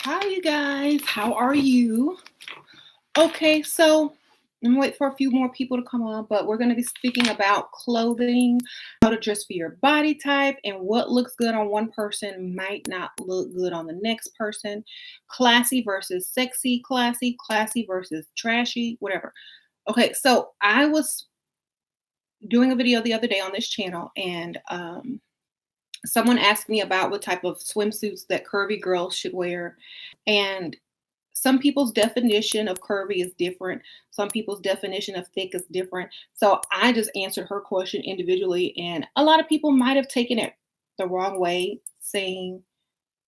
Hi, you guys. How are you? Okay, so I'm waiting for a few more people to come on, but we're going to be speaking about clothing, how to dress for your body type, and what looks good on one person might not look good on the next person. Classy versus sexy, classy versus trashy, whatever. Okay, so I was doing a video the other day on this channel, and someone asked me about what type of swimsuits that curvy girls should wear. And some people's definition of curvy is different. Some people's definition of thick is different. So I just answered her question individually. And a lot of people might have taken it the wrong way, saying,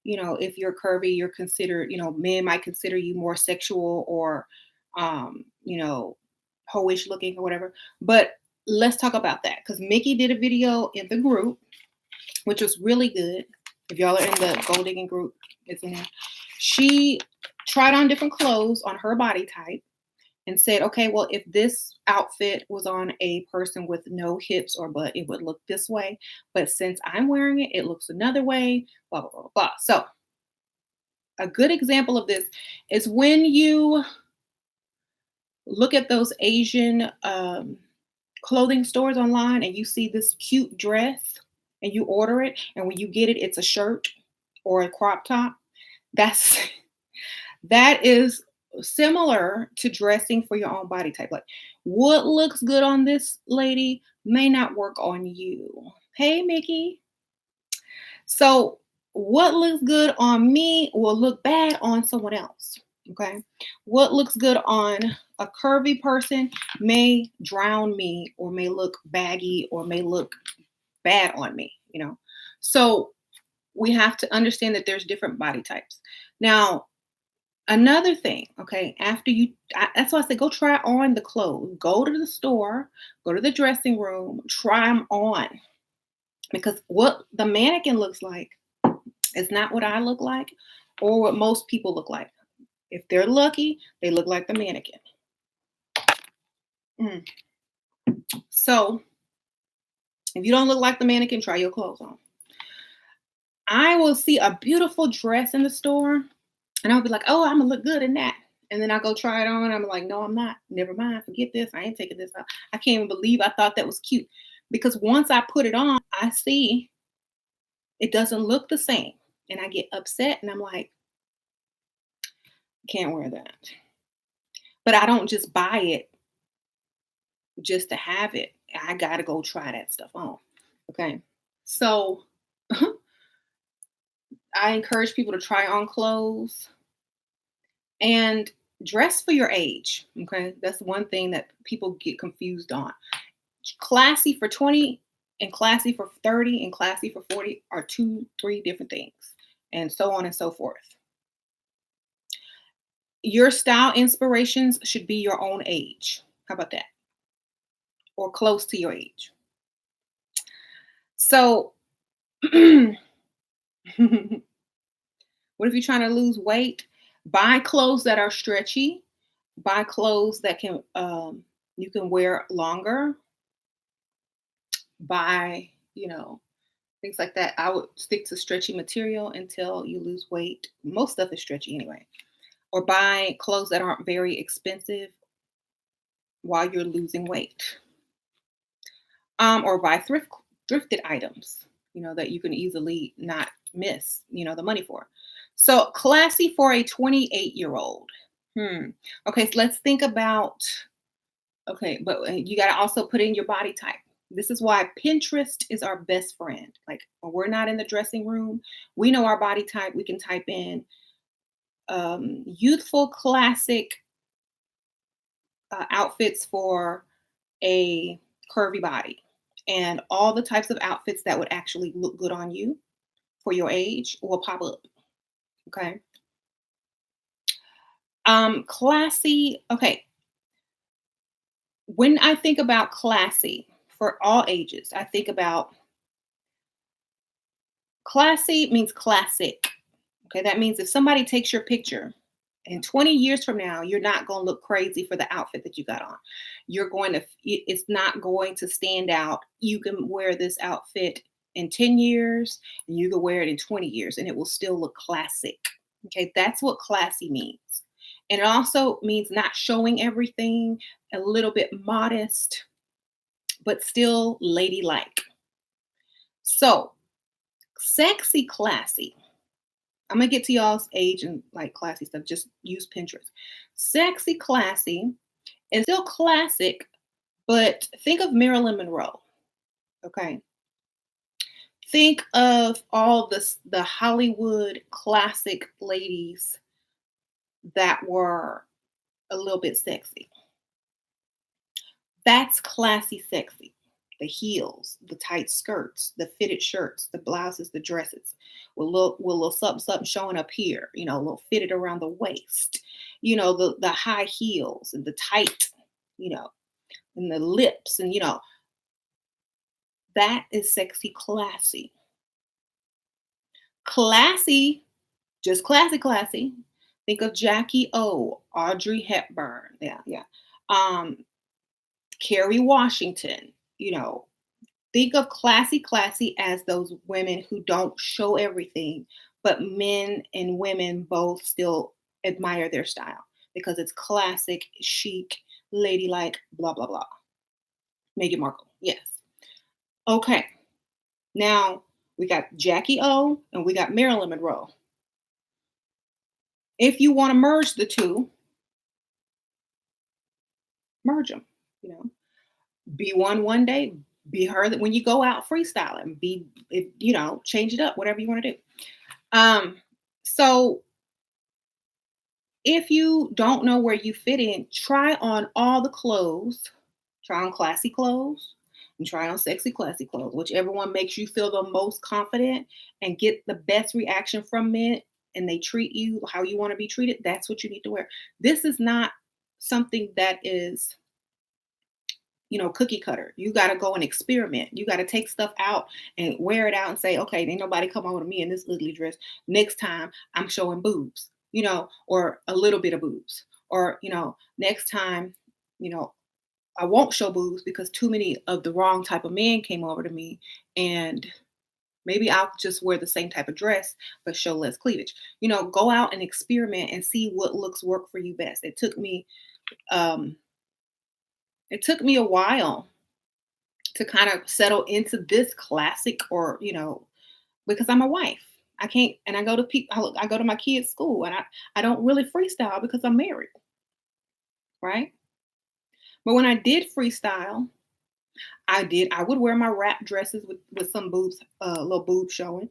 if you're curvy, you're considered, men might consider you more sexual or, um, you know, hoish looking or whatever. But let's talk about that because Mickey did a video in the group, which was really good. If y'all are in the gold digging group, it's in there. She tried on different clothes on her body type and said, okay, well, if this outfit was on a person with no hips or butt, it would look this way. But since I'm wearing it, it looks another way, blah, blah, blah, blah. So a good example of this is when you look at those Asian clothing stores online and you see this cute dress and you order it, and when you get it, it's a shirt or a crop top. That's that is similar to dressing for your own body type. Like what looks good on this lady may not work on you. Hey, Mickey. So what looks good on me will look bad on someone else. Okay. What looks good on a curvy person may drown me or may look baggy or may look bad on me. So we have to understand that there's different body types. Now, another thing, okay, that's why I say go try on the clothes. Go to the store, go to the dressing room, try them on. Because what the mannequin looks like is not what I look like or what most people look like. If they're lucky, they look like the mannequin. Mm. So if you don't look like the mannequin, try your clothes on. I will see a beautiful dress in the store and I'll be like, oh, I'm gonna look good in that. And then I go try it on. And I'm like, no, I'm not. Never mind. Forget this. I ain't taking this out. I can't even believe I thought that was cute. Because once I put it on, I see it doesn't look the same. And I get upset and I'm like, can't wear that. But I don't just buy it just to have it. I gotta go try that stuff on. Okay. So I encourage people to try on clothes and dress for your age. Okay. That's one thing that people get confused on. Classy for 20 and classy for 30 and classy for 40 are 2-3 different things, and so on and so forth. Your style inspirations should be your own age. How about that? Or close to your age. So, what if you're trying to lose weight? Buy clothes that are stretchy. Buy clothes that can you can wear longer. Buy, things like that. I would stick to stretchy material until you lose weight. Most stuff is stretchy anyway. Or buy clothes that aren't very expensive while you're losing weight. Or buy thrifted items, that you can easily not miss, the money for. So classy for a 28-year-old. Okay, so let's think about, okay, but you got to also put in your body type. This is why Pinterest is our best friend. Like when we're not in the dressing room, we know our body type. We can type in youthful classic outfits for a curvy body. And all the types of outfits that would actually look good on you for your age will pop up. Okay. Classy. Okay. When I think about classy for all ages, I think about classy means classic. Okay. That means if somebody takes your picture and 20 years from now, you're not going to look crazy for the outfit that you got on. It's not going to stand out. You can wear this outfit in 10 years and you can wear it in 20 years and it will still look classic. Okay, that's what classy means. And it also means not showing everything, a little bit modest, but still ladylike. So, sexy classy. I'm gonna get to y'all's age and like classy stuff. Just use Pinterest. Sexy classy is still classic, but think of Marilyn Monroe. Okay. Think of all the Hollywood classic ladies that were a little bit sexy. That's classy sexy. The heels, the tight skirts, the fitted shirts, the blouses, the dresses, with a little something, something showing up here, a little fitted around the waist, the high heels and the tight, you know, and the lips, and that is sexy classy. Classy, just classy. Think of Jackie O, Audrey Hepburn. Yeah, yeah. Um, Kerry Washington, think of classy as those women who don't show everything, but men and women both still admire their style because it's classic, chic, ladylike, blah, blah, blah. Meghan Markle, yes. Okay, now we got Jackie O and we got Marilyn Monroe. If you want to merge the two, merge them, you know. Be one day, be her that when you go out freestyling, change it up, whatever you want to do. So if you don't know where you fit in, try on all the clothes, try on classy clothes, and try on sexy classy clothes, whichever one makes you feel the most confident and get the best reaction from men and they treat you how you want to be treated. That's what you need to wear. This is not something that is cookie cutter. You got to go and experiment. You got to take stuff out and wear it out and say, okay, ain't nobody come over to me in this ugly dress. Next time I'm showing boobs, or a little bit of boobs. Or, next time, I won't show boobs because too many of the wrong type of men came over to me, and maybe I'll just wear the same type of dress, but show less cleavage. Go out and experiment and see what looks work for you best. Um, it took me a while to kind of settle into this classic, or because I'm a wife. I can't, and I go to people, I go to my kids' school, and I don't really freestyle because I'm married, right? But when I did freestyle, I would wear my wrap dresses with some boobs, little boobs showing.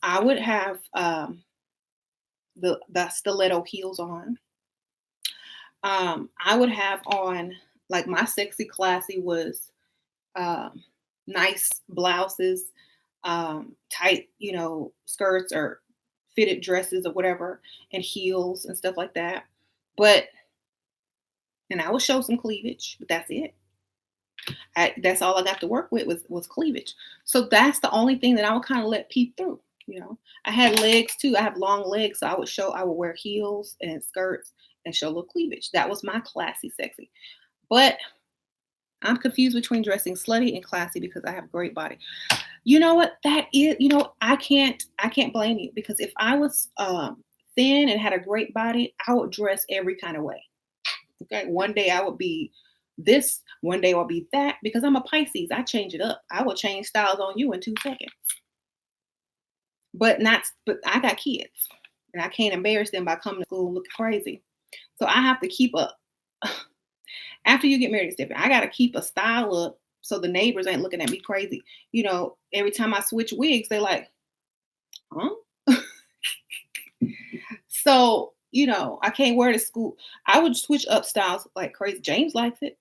I would have the stiletto heels on. I would have on, like, my sexy classy was um, nice blouses, tight, skirts or fitted dresses or whatever, and heels and stuff like that. But and I would show some cleavage, but that's it. That's all I got to work with was cleavage. So that's the only thing that I would kind of let peep through. I had legs too. I have long legs, so I would wear heels and skirts and show a little cleavage. That was my classy sexy. But I'm confused between dressing slutty and classy because I have a great body. You know what? That is, I can't blame you, because if I was thin and had a great body, I would dress every kind of way. Okay. One day I would be this, one day I'll be that, because I'm a Pisces. I change it up. I will change styles on you in 2 seconds. But I got kids and I can't embarrass them by coming to school looking crazy. So I have to keep up. After you get married, it's different. I got to keep a style up so the neighbors ain't looking at me crazy. Every time I switch wigs, they're like, huh? So, I can't wear it to school. I would switch up styles like crazy. James likes it.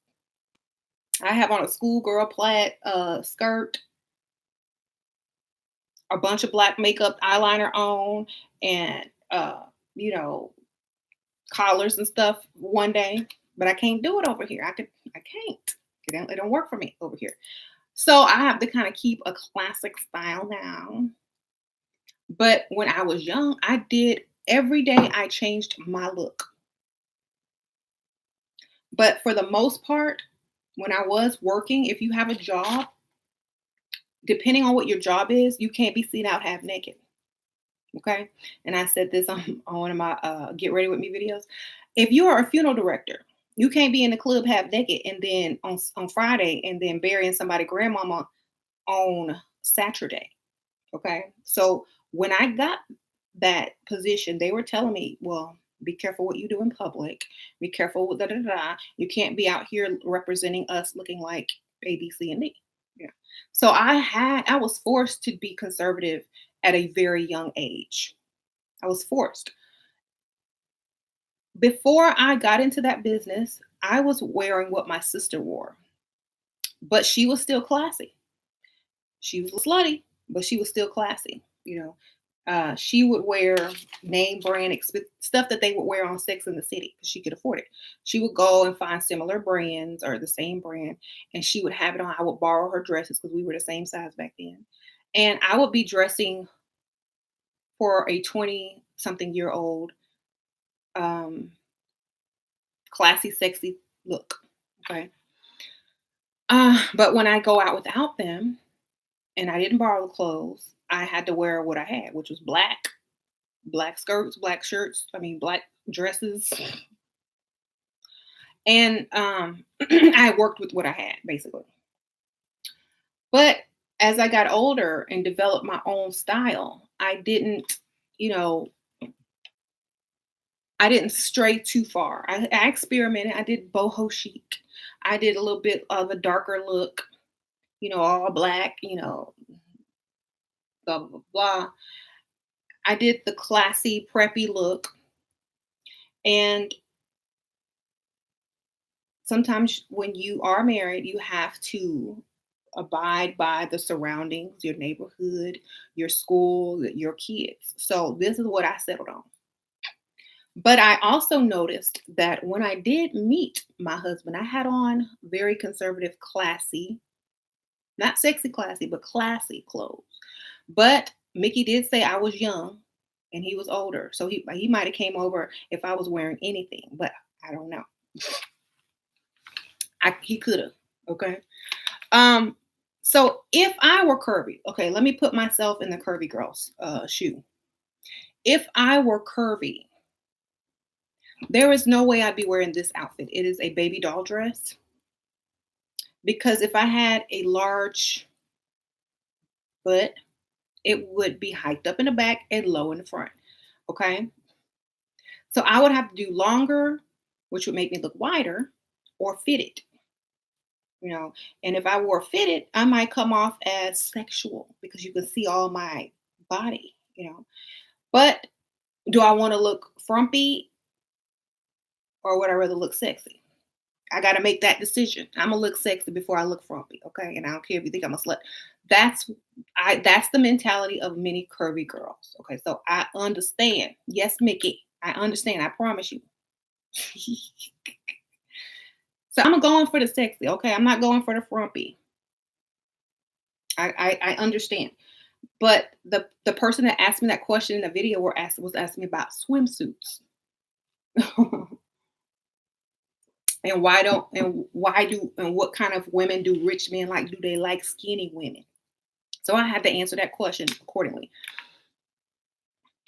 I have on a schoolgirl plaid skirt, a bunch of black makeup, eyeliner on, and you know, collars and stuff one day. But I can't do it over here. I can't. It don't work for me over here. So I have to kind of keep a classic style now. But when I was young, I did every day I changed my look. But for the most part, when I was working, if you have a job, depending on what your job is, you can't be seen out half naked. Okay. And I said this on one of my Get Ready With Me videos. If you are a funeral director, you can't be in the club half naked and then on Friday and then burying somebody grandmama on Saturday. Okay. So when I got that position, they were telling me, well, be careful what you do in public. Be careful with da da da. You can't be out here representing us looking like A, B, C, and D. Yeah. So I was forced to be conservative at a very young age. I was forced. Before I got into that business, I was wearing what my sister wore, but she was still classy. She was slutty, but she was still classy. She would wear name brand stuff that they would wear on Sex in the City because she could afford it. She would go and find similar brands or the same brand, and she would have it on. I would borrow her dresses because we were the same size back then, and I would be dressing for a 20-something-year-old, um, classy, sexy look. Okay. But when I go out without them and I didn't borrow the clothes, I had to wear what I had, which was black skirts, black shirts, I mean, black dresses. And I worked with what I had, basically. But as I got older and developed my own style, you know, I didn't stray too far. I experimented. I did boho chic. I did a little bit of a darker look, all black, blah, blah, blah. I did the classy, preppy look. And sometimes when you are married, you have to abide by the surroundings, your neighborhood, your school, your kids. So this is what I settled on. But I also noticed that when I did meet my husband, I had on very conservative, classy, not sexy classy, but classy clothes. But Mickey did say I was young and he was older. So he might have came over if I was wearing anything, but I don't know. He could have. Okay. Um, so if I were curvy, okay, let me put myself in the curvy girl's shoe. If I were curvy, there is no way I'd be wearing this outfit. It is a baby doll dress. Because if I had a large butt, it would be hiked up in the back and low in the front. Okay. So I would have to do longer, which would make me look wider, or fitted. And if I wore fitted, I might come off as sexual because you can see all my body. But do I want to look frumpy or would I rather look sexy? I got to make that decision. I'm gonna look sexy before I look frumpy, okay? And I don't care if you think I'm a slut. That's that's the mentality of many curvy girls. Okay, so I understand. Yes, Mickey, I understand. I promise you. So I'm going for the sexy. Okay, I'm not going for the frumpy. I understand. But the person that asked me that question in the video was asking me about swimsuits. And what kind of women do rich men like? Do they like skinny women? So I had to answer that question accordingly.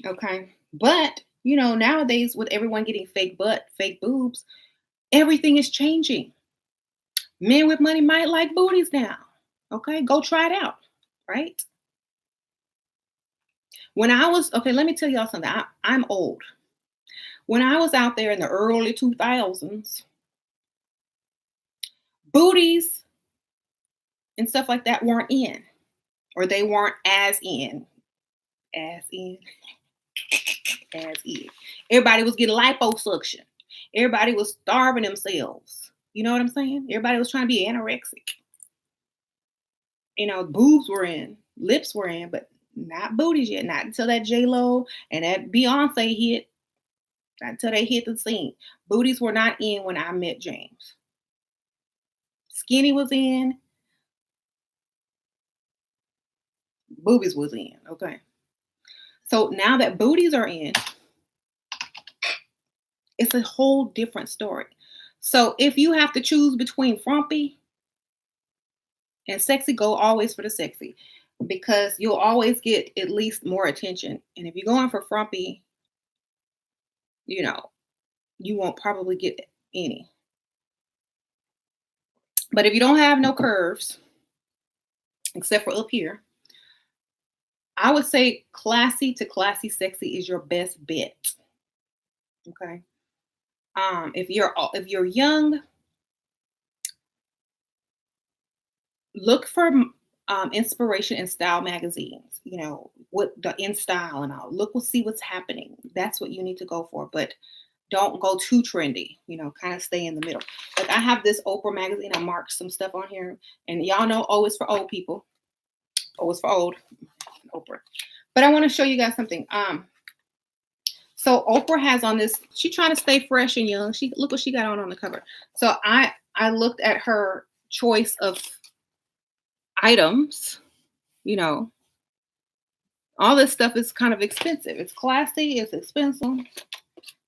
Okay. But nowadays with everyone getting fake butt, fake boobs, everything is changing. Men with money might like booties now. Okay, go try it out. Right. Okay, let me tell y'all something. I'm old. When I was out there in the early 2000s, booties and stuff like that weren't in, or they weren't as in, as in, as in. Everybody was getting liposuction. Everybody was starving themselves. You know what I'm saying? Everybody was trying to be anorexic. Boobs were in, lips were in, but not booties yet. Not until that J-Lo and that Beyonce hit. Not until they hit the scene. Booties were not in when I met James. Skinny was in. Boobies was in. Okay. So now that booties are in, it's a whole different story. So if you have to choose between frumpy and sexy, go always for the sexy. because you'll always get at least more attention. And if you're going for frumpy, you know, you won't probably get any. But if you don't have no curves, except for up here, I would say classy to classy sexy is your best bet. Okay. If you're young, look for inspiration in style magazines. You know what the in style and all. Look, we'll see what's happening. That's what you need to go for. But don't go too trendy. You know, kind of stay in the middle. Like I have this Oprah magazine. I marked some stuff on here, and y'all know, oh, it's for old people. Oh, it's for old Oprah. But I want to show you guys something. So Oprah has on this. She's trying to stay fresh and young. She look what she got on the cover. So I looked at her choice of items. You know, all this stuff is kind of expensive. It's classy. It's expensive.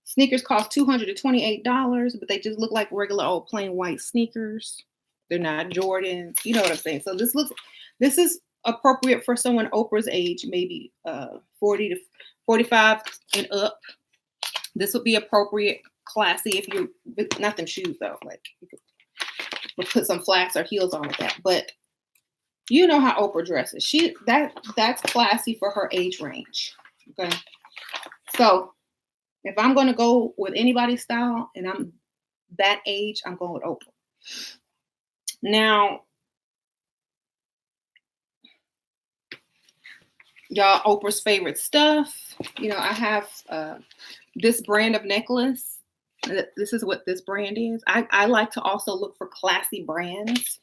Sneakers cost $228, but they just look like regular old plain white sneakers. They're not Jordans. You know what I'm saying? So this is appropriate for someone Oprah's age, maybe 40 to 45 and up. This would be appropriate, classy if you're not them shoes though. Like you could put some flats or heels on with that. But you know how Oprah dresses. That's classy for her age range. Okay. So if I'm gonna go with anybody's style and I'm that age, I'm going with Oprah. Now, y'all, Oprah's favorite stuff. You know, I have this brand of necklace. This is what this brand is. I like to also look for classy brands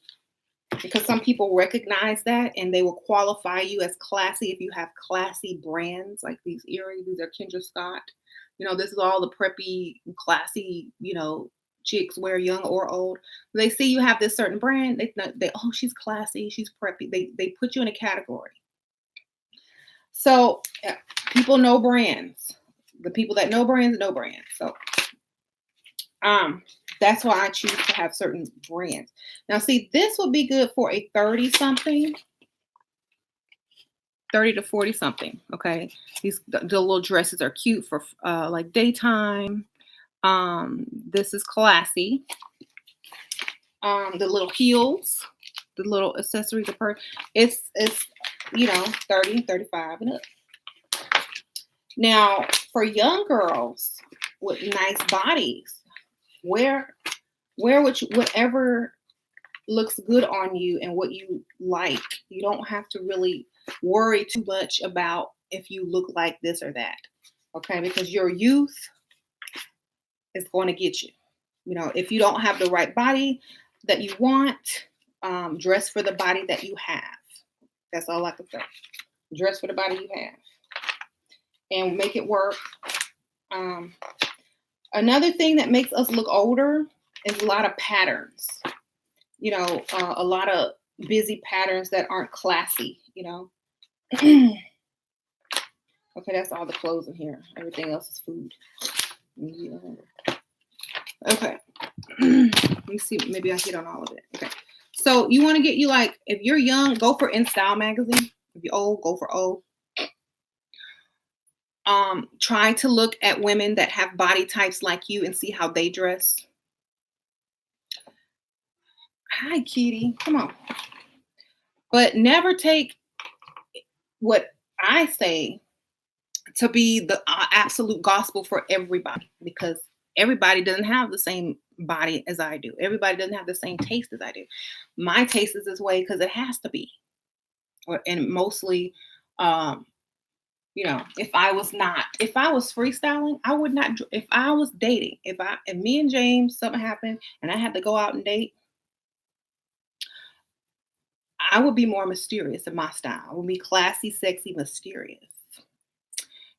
because some people recognize that and they will qualify you as classy if you have classy brands like these earrings. These are Kendra Scott. You know, this is all the preppy, classy, you know, chicks wear, young or old. They see you have this certain brand. They oh, she's classy, she's preppy. They put you in a category. So people know brands. The people that know brands know brands. So that's why I choose to have certain brands. Now, see, this would be good for a 30-something, 30 to 40-something. Okay, the little dresses are cute for like daytime. This is classy. The little heels, the little accessories, it's you know 30, 35 and up. Now, for young girls with nice bodies, wear whatever looks good on you and what you like. You don't have to really worry too much about if you look like this or that. Okay, because your youth is going to get you. You know, if you don't have the right body that you want, dress for the body that you have. That's all I can say. Dress for the body you have and make it work. Another thing that makes us look older is a lot of patterns. You know, a lot of busy patterns that aren't classy, you know. Okay, that's all the clothes in here. Everything else is food. Okay. Let me see. Maybe I hit on all of it. Okay. So you want to get you like, if you're young, go for In Style magazine. If you're old, go for old. Try to look at women that have body types like you and see how they dress. Hi, Kitty. Come on. But never take what I say to be the absolute gospel for everybody, because everybody doesn't have the same body as I do. Everybody doesn't have the same taste as I do. My taste is this way because it has to be. And mostly, you know, if I was freestyling, I would not. If I was dating, if me and James, something happened and I had to go out and date, I would be more mysterious in my style. I would be classy, sexy, mysterious.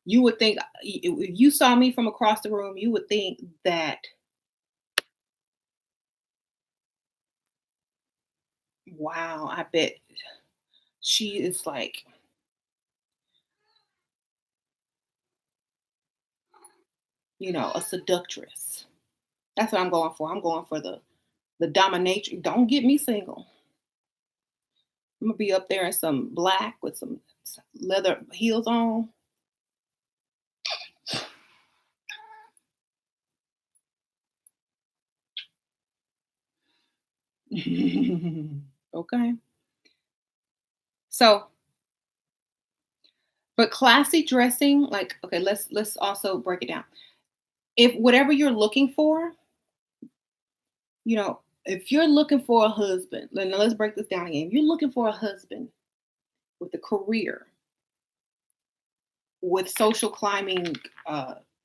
You would think, if you saw me from across the room, you would think that, wow, I bet she is like, you know, a seductress. That's what I'm going for. I'm going for the dominatrix. Don't get me single. I'm gonna be up there in some black with some leather heels on. Okay. So, but classy dressing, like, okay, let's also break it down. If whatever you're looking for, if you're looking for a husband, let's break this down again. If you're looking for a husband with a career, with social climbing,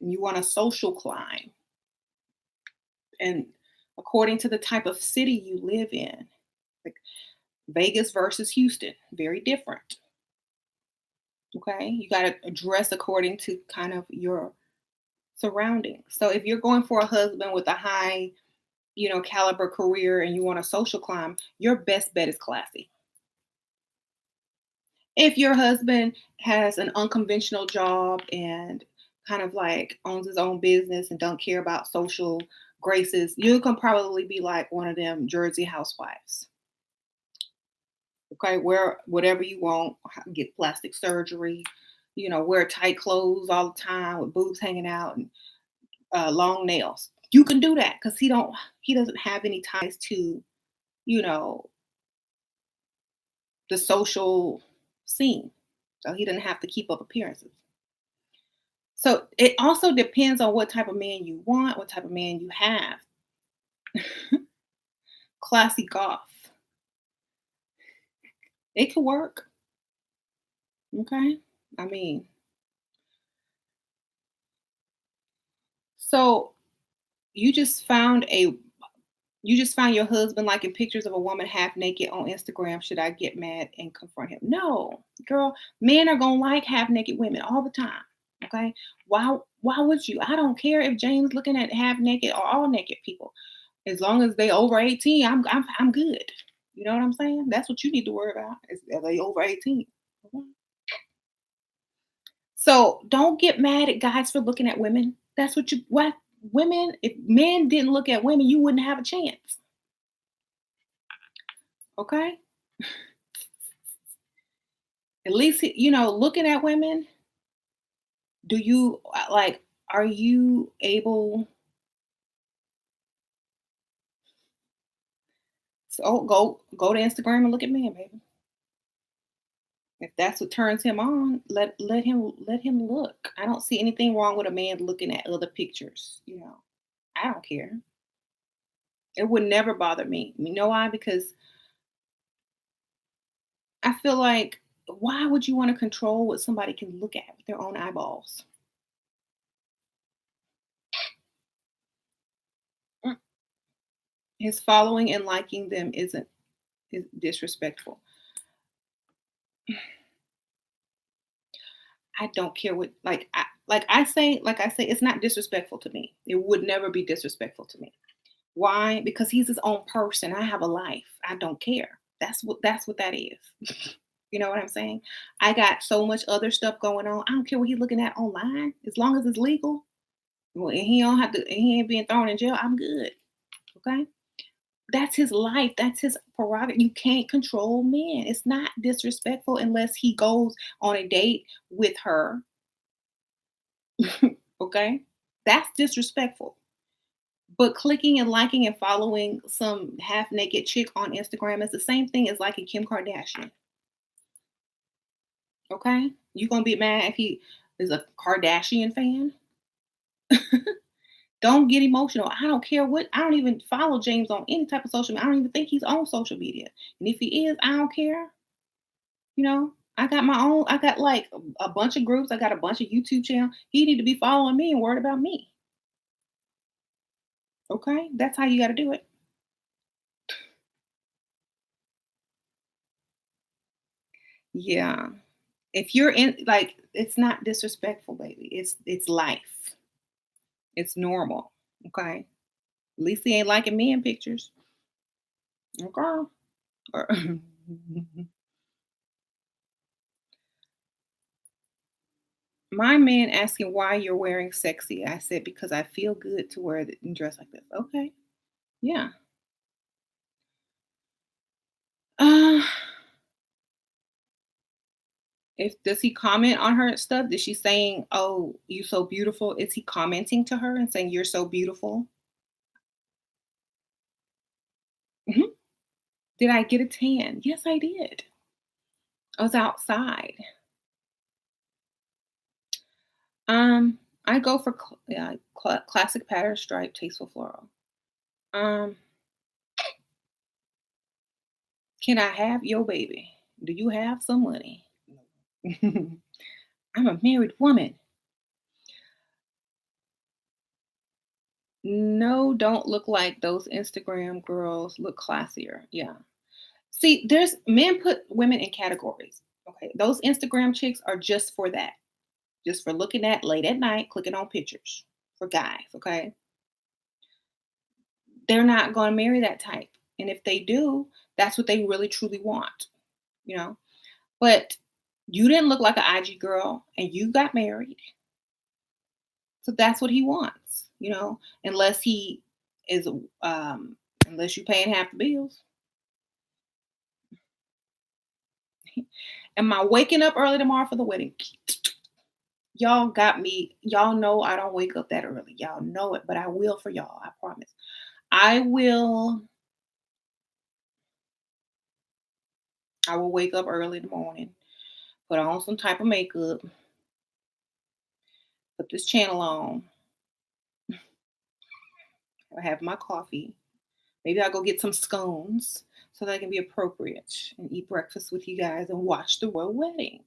you want to social climb, and according to the type of city you live in, like Vegas versus Houston, very different. Okay, you got to dress according to kind of your surroundings. So if you're going for a husband with a high, caliber career and you want a social climb, your best bet is classy. If your husband has an unconventional job and kind of like owns his own business and don't care about social graces, you can probably be like one of them Jersey housewives. Okay, wear whatever you want, get plastic surgery, wear tight clothes all the time with boobs hanging out and long nails. You can do that because he doesn't have any ties to, you know, the social scene. So he doesn't have to keep up appearances. So it also depends on what type of man you want, what type of man you have. Classy goth. It could work. Okay. I mean, so you just found a you just found your husband liking pictures of a woman half naked on Instagram. Should I get mad and confront him? No, girl. Men are gonna like half naked women all the time. Okay. Why would you? I don't care if James looking at half naked or all naked people. As long as they over 18, I'm good. You know what I'm saying? That's what you need to worry about. Is are they over 18? Okay. So don't get mad at guys for looking at women. That's what women, if men didn't look at women, you wouldn't have a chance. Okay? At least looking at women, do you like are you able so go to Instagram and look at men, baby. If that's what turns him on, let him look. I don't see anything wrong with a man looking at other pictures. I don't care. It would never bother me. You know why? Because I feel like why would you want to control what somebody can look at with their own eyeballs? Mm. His following and liking them isn't is disrespectful. I don't care what like I say it's not disrespectful to me. It would never be disrespectful to me. Why? Because he's his own person. I have a life. I don't care. That's what that is. You know what I'm saying? I got so much other stuff going on. I don't care what he's looking at online. As long as it's legal, well, and he ain't being thrown in jail, I'm good. Okay? That's his life. That's his prerogative. You can't control men. It's not disrespectful unless he goes on a date with her. Okay? That's disrespectful. But clicking and liking and following some half naked chick on Instagram is the same thing as liking Kim Kardashian. Okay? You gonna be mad if he is a Kardashian fan? Don't get emotional. I don't care what. I don't even follow James on any type of social media. I don't even think he's on social media. And if he is, I don't care. I got my own. I got like a bunch of groups. I got a bunch of YouTube channels. He need to be following me and worried about me. Okay, that's how you got to do it. Yeah. If you're in like it's not disrespectful, baby. It's life. It's normal. Okay. At least he ain't liking me in pictures. Okay. Or my man asking why you're wearing sexy. I said because I feel good to wear and dress like this. Okay. Yeah. Uh If does he comment on her stuff? Is she saying, "Oh, you so beautiful"? Is he commenting to her and saying, "You're so beautiful"? Mhm. Did I get a tan? Yes, I did. I was outside. Um, I go for classic pattern stripe, tasteful floral. Um, can I have your baby? Do you have some money? I'm a married woman. No, don't look like those Instagram girls. Look classier. Yeah. See, there's men put women in categories. Okay. Those Instagram chicks are just for that, just for looking at late at night, clicking on pictures for guys. Okay. They're not going to marry that type. And if they do, that's what they really truly want, you know. But you didn't look like an IG girl and you got married. So that's what he wants, unless he is, um, unless you paying half the bills. Am I waking up early tomorrow for the wedding? Y'all got me. Y'all know I don't wake up that early. Y'all know it, but I will for y'all. I promise. I will. I will wake up early in the morning, put on some type of makeup, put this channel on, I have my coffee. Maybe I'll go get some scones so that I can be appropriate and eat breakfast with you guys and watch the royal wedding.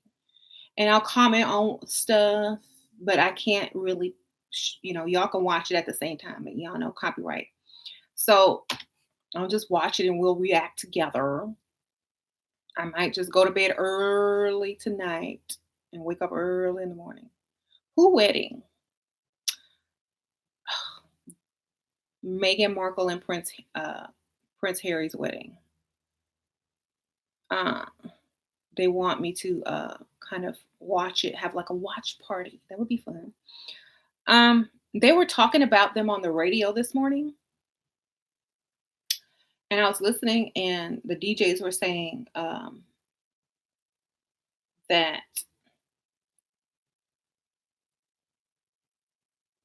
And I'll comment on stuff, but I can't really, y'all can watch it at the same time, and y'all know copyright. So I'll just watch it and we'll react together. I might just go to bed early tonight and wake up early in the morning. Who wedding? Meghan Markle and Prince Harry's wedding. Uh, they want me to kind of watch it, have like a watch party. That would be fun. They were talking about them on the radio this morning, and I was listening, and the DJs were saying that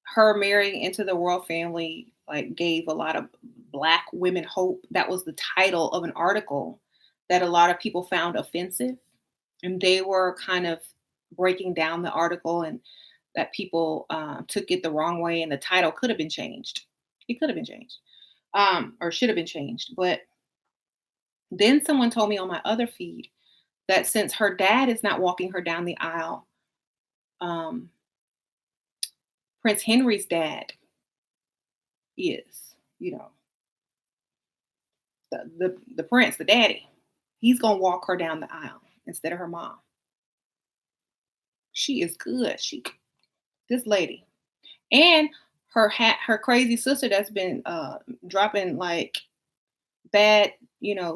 her marrying into the royal family like gave a lot of black women hope. That was the title of an article that a lot of people found offensive, and they were kind of breaking down the article and that people took it the wrong way, and the title could have been changed. It could have been changed, or should have been changed. But then someone told me on my other feed that since her dad is not walking her down the aisle, um, Prince Henry's dad is, the prince, the daddy. He's gonna walk her down the aisle instead of her mom. She is good. This lady, and her crazy sister that's been dropping like bad,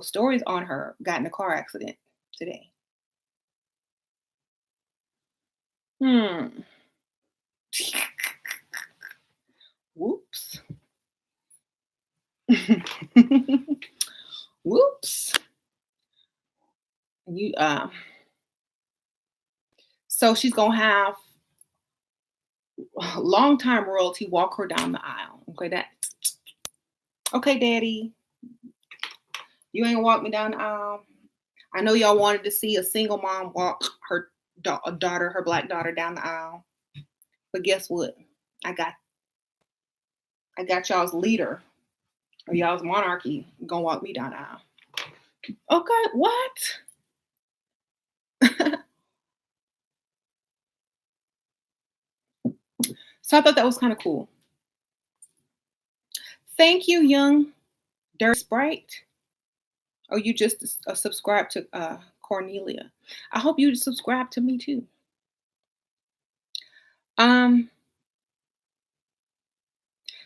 stories on her, got in a car accident today. Hmm. Whoops. Whoops. You so she's gonna have longtime royalty walk her down the aisle. Okay, daddy. You ain't walk me down the aisle. I know y'all wanted to see a single mom walk her daughter, her black daughter, down the aisle. But guess what? I got I got y'all's leader or y'all's monarchy gonna walk me down the aisle. Okay, what? So I thought that was kind of cool. Thank you, young Dirty Sprite. Or you just subscribe to Cornelia. I hope you subscribe to me too. Um.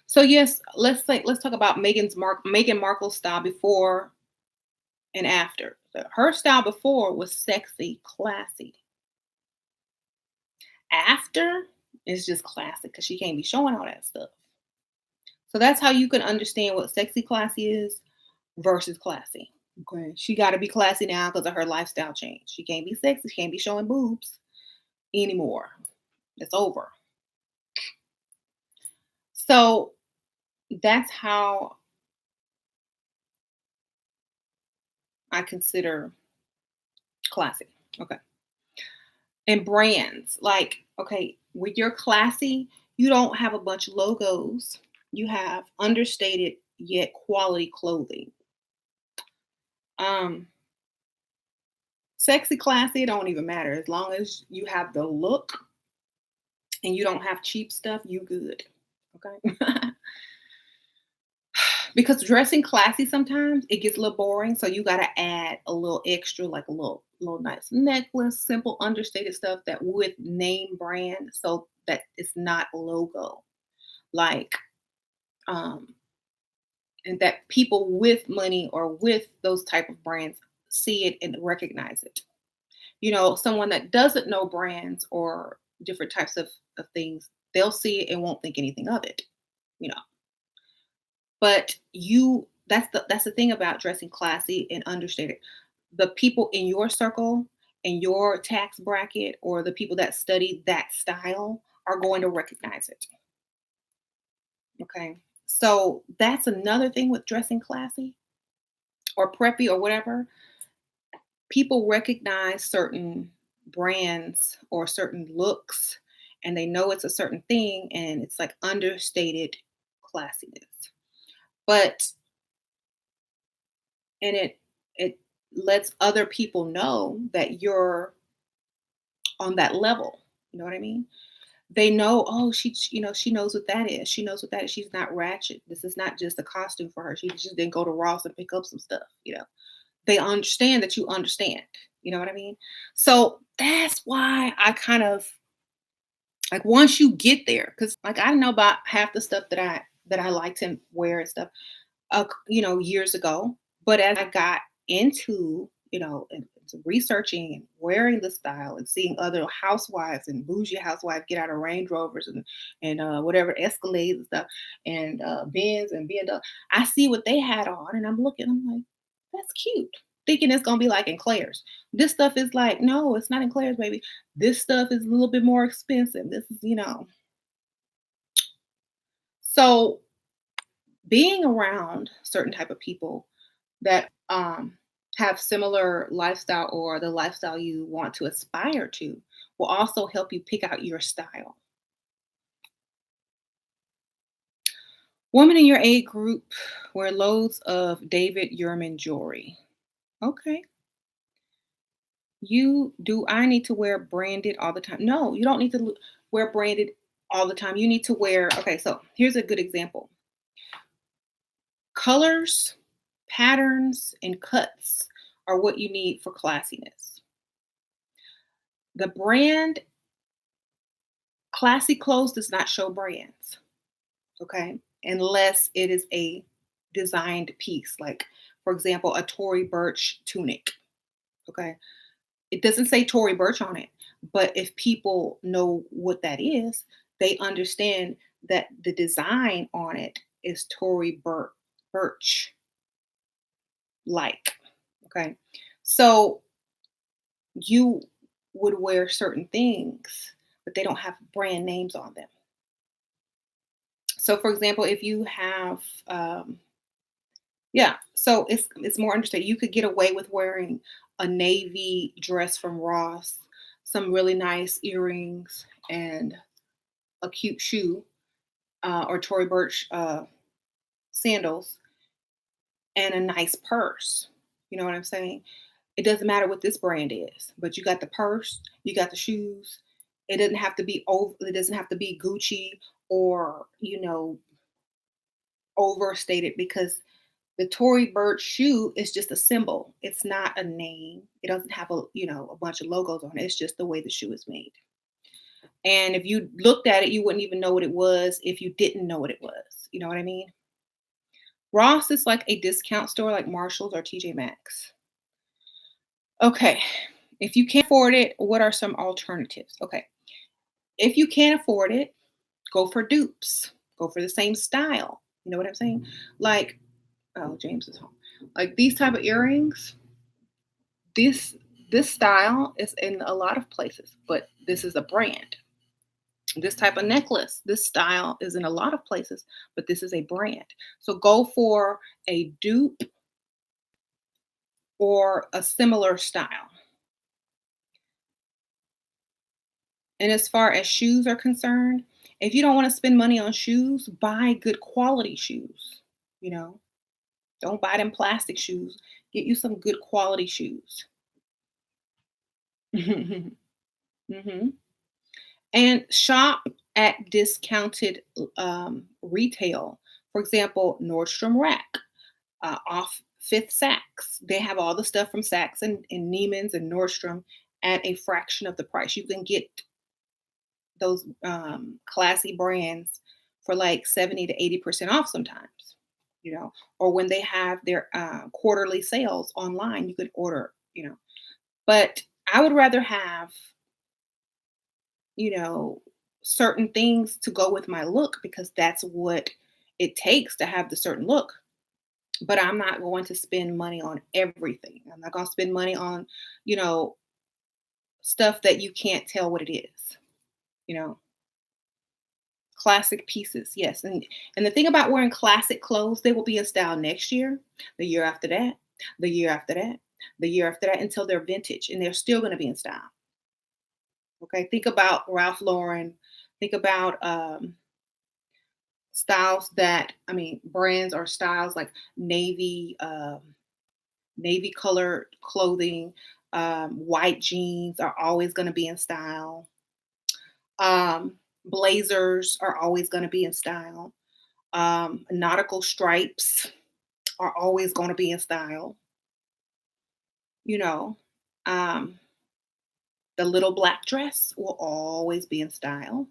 So yes, let's talk about Meghan Markle's style before and after. Her style before was sexy, classy. After is just classic because she can't be showing all that stuff. So that's how you can understand what sexy classy is versus classy. Okay. She got to be classy now because of her lifestyle change. She can't be sexy. She can't be showing boobs anymore. It's over. So that's how I consider classy. Okay. And brands, like, okay, when you're classy, you don't have a bunch of logos. You have understated yet quality clothing. Um, Sexy, classy, it don't even matter. As long as you have the look and you don't have cheap stuff, you good. Okay. Because dressing classy sometimes it gets a little boring. So you gotta add a little extra, like a little nice necklace, simple understated stuff that with name brand so that it's not logo. Like um and that people with money or with those type of brands see it and recognize it. Someone that doesn't know brands or different types of things, they'll see it and won't think anything of it, you know. But that's the thing about dressing classy and understated. The people in your circle, in your tax bracket, or the people that study that style are going to recognize it. Okay. So that's another thing with dressing classy or preppy or whatever. People recognize certain brands or certain looks and they know it's a certain thing and it's like understated classiness. But and it lets other people know that you're on that level. You know what I mean? They know, oh, she knows what that is. She knows what that is. She's not ratchet. This is not just a costume for her. She just didn't go to Ross and pick up some stuff. They understand that you understand. You know what I mean? So that's why I kind of like once you get there, because like I know about half the stuff that I like to wear and stuff, years ago. But as I got into, and researching and wearing the style and seeing other housewives and bougie housewives get out of Range Rovers and whatever Escalades and stuff and Benz and BMW, I see what they had on and I'm like, that's cute. Thinking it's gonna be like in Claire's. This stuff is like, no, it's not in Claire's, baby. This stuff is a little bit more expensive. This is. So being around certain type of people that have similar lifestyle or the lifestyle you want to aspire to will also help you pick out your style. Women in your age group wear loads of David Yurman jewelry. Okay. You do I need to wear branded all the time? No, you don't need to wear branded all the time. You need to wear, okay, so here's a good example. Colors, patterns, and cuts are what you need for classiness. The brand classy clothes does not show brands, okay? Unless it is a designed piece, like for example, a Tory Burch tunic, okay? It doesn't say Tory Burch on it, but if people know what that is, they understand that the design on it is Birch like, okay? So you would wear certain things, but they don't have brand names on them. So, for example, if you have, yeah, so it's more understated. You could get away with wearing a navy dress from Ross, some really nice earrings, and a cute shoe, or Tory Burch sandals, and a nice purse. You know what I'm saying? It doesn't matter what this brand is, but you got the purse, you got the shoes. It doesn't have to be over. It doesn't have to be Gucci or overstated because the Tory Burch shoe is just a symbol. It's not a name. It doesn't have a bunch of logos on it. It's just the way the shoe is made. And if you looked at it, you wouldn't even know what it was if you didn't know what it was. You know what I mean? Ross is like a discount store like Marshall's or TJ Maxx. Okay. If you can't afford it, what are some alternatives? Okay. If you can't afford it, go for dupes. Go for the same style. You know what I'm saying? Like, oh, James is home. Like these type of earrings, this this style is in a lot of places, but this is a brand. This type of necklace, this style is in a lot of places, but this is a brand. So go for a dupe or a similar style. And as far as shoes are concerned, if you don't want to spend money on shoes, buy good quality shoes. You know, don't buy them plastic shoes. Get you some good quality shoes. hmm And shop at discounted retail. For example, Nordstrom Rack, off Fifth Saks. They have all the stuff from Saks and Neiman's and Nordstrom at a fraction of the price. You can get those classy brands for like 70 to 80% off sometimes, or when they have their quarterly sales online, you could order. But I would rather have, you know, certain things to go with my look because that's what it takes to have the certain look. But I'm not going to spend money on everything. I'm not going to spend money on, you know, stuff that you can't tell what it is, you know. Classic pieces, yes, and the thing about wearing classic clothes, they will be in style next year, the year after that, the year after that, the year after that, until they're vintage, and they're still gonna be in style, okay? Think about Ralph Lauren, think about, styles that brands or styles like navy colored clothing, white jeans are always gonna be in style, blazers are always gonna be in style. Nautical stripes are always going to be in style. You know, um, the little black dress will always be in style.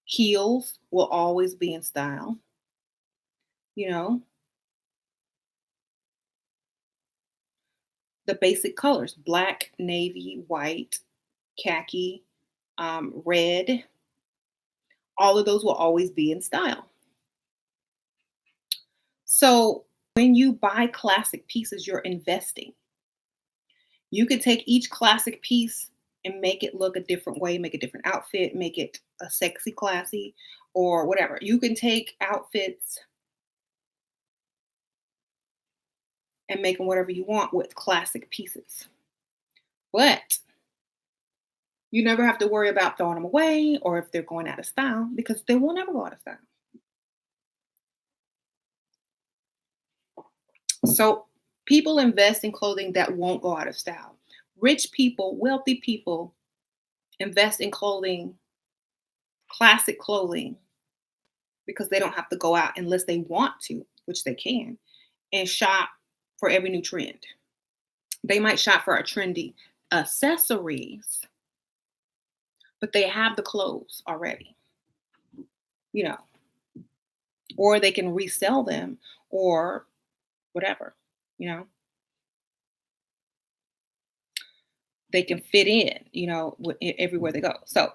Heels will always be in style. You know, the basic colors: black, navy, white, khaki, red. All of those will always be in style. So when you buy classic pieces, you're investing. You could take each classic piece and make it look a different way, make a different outfit, make it a sexy classy or whatever. You can take outfits and make them whatever you want with classic pieces. But you never have to worry about throwing them away or if they're going out of style because they will never go out of style. So people invest in clothing that won't go out of style. Rich people, wealthy people invest in clothing, classic clothing, because they don't have to go out unless they want to, which they can, and shop for every new trend. They might shop for a trendy accessories, but they have the clothes already, you know, or they can resell them or whatever, you know, they can fit in, everywhere they go. So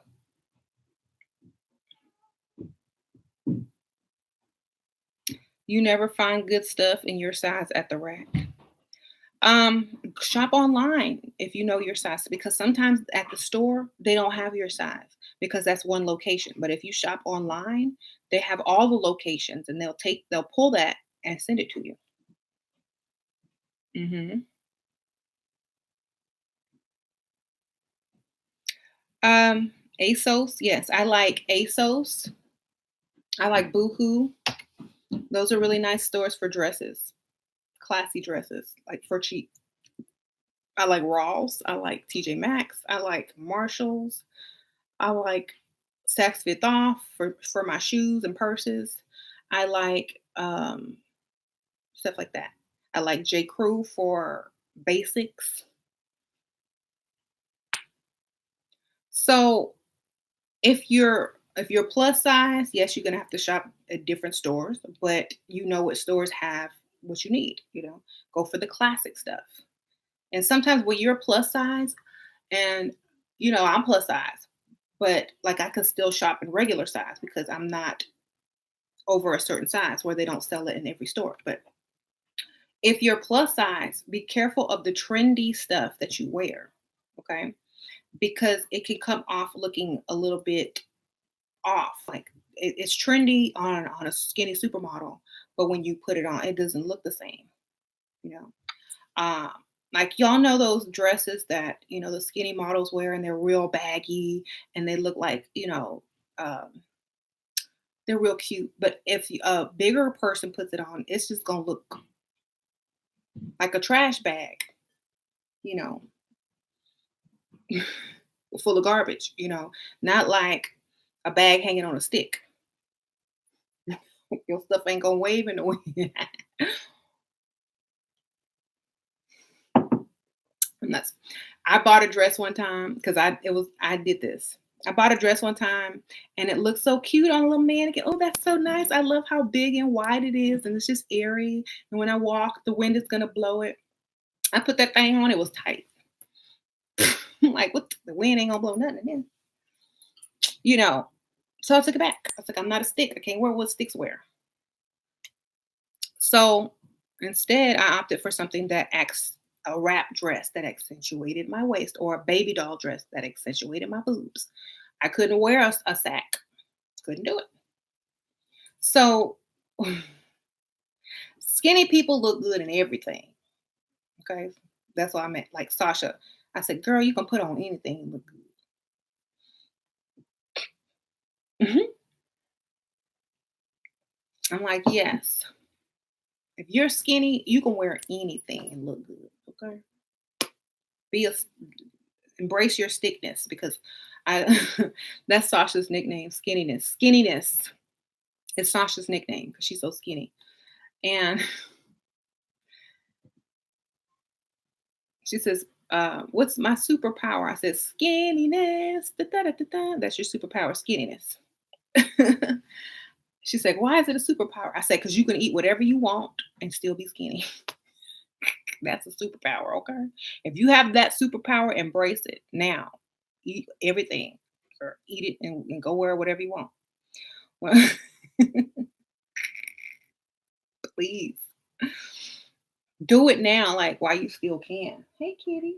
you never find good stuff in your size at the rack. Shop online if you know your size because sometimes at the store they don't have your size because that's one location. But if you shop online, they have all the locations and they'll pull that and send it to you. hmm ASOS, yes, I like ASOS. I like Boohoo. Those are really nice stores for dresses, classy dresses, like for cheap. I like Ross. I like TJ Maxx. I like Marshalls. I like Saks Fifth Off for my shoes and purses. I like stuff like that. I like J. Crew for basics. So if you're plus size, yes, you're gonna have to shop at different stores, but you know what stores have what you need. Go for the classic stuff. And sometimes when you're plus size, and I'm plus size, but like I can still shop in regular size because I'm not over a certain size where they don't sell it in every store. But If you're plus size, be careful of the trendy stuff that you wear. Okay. Because it can come off looking a little bit off. Like it's trendy on a skinny supermodel, but when you put it on, it doesn't look the same. You know, um, like y'all know those dresses that the skinny models wear, and they're real baggy, and they look like um, they're real cute. But if a bigger person puts it on, it's just gonna look like a trash bag. You know, full of garbage. Not like a bag hanging on a stick. Your stuff ain't gonna wave in the wind. And that's I bought a dress one time because I did this. I bought a dress one time and it looked so cute on a little mannequin. Oh, that's so nice. I love how big and wide it is, and it's just airy. And when I walk, the wind is gonna blow it. I put that thing on, it was tight. I'm like, what the wind ain't gonna blow nothing in. You know. So I took it back. I was like, I'm not a stick. I can't wear what sticks wear. So instead, I opted for something that acts a wrap dress that accentuated my waist, or a baby doll dress that accentuated my boobs. I couldn't wear a sack. Couldn't do it. So skinny people look good in everything. Okay. That's what I meant. Like Sasha. I said, girl, you can put on anything and look good. I'm like, yes. If you're skinny, you can wear anything and look good. Okay. Be a embrace your stickness, because I that's Sasha's nickname, skinniness. Skinniness is Sasha's nickname because she's so skinny. And she says, what's my superpower? I said, skinniness. Da, da, da, da, da. That's your superpower, skinniness. She's like, why is it a superpower? I said, because you can eat whatever you want and still be skinny. That's a superpower, okay? If you have that superpower, embrace it now. Eat everything, or eat it and go wear whatever you want. Well, please do it now, like while you still can. Hey, kitty.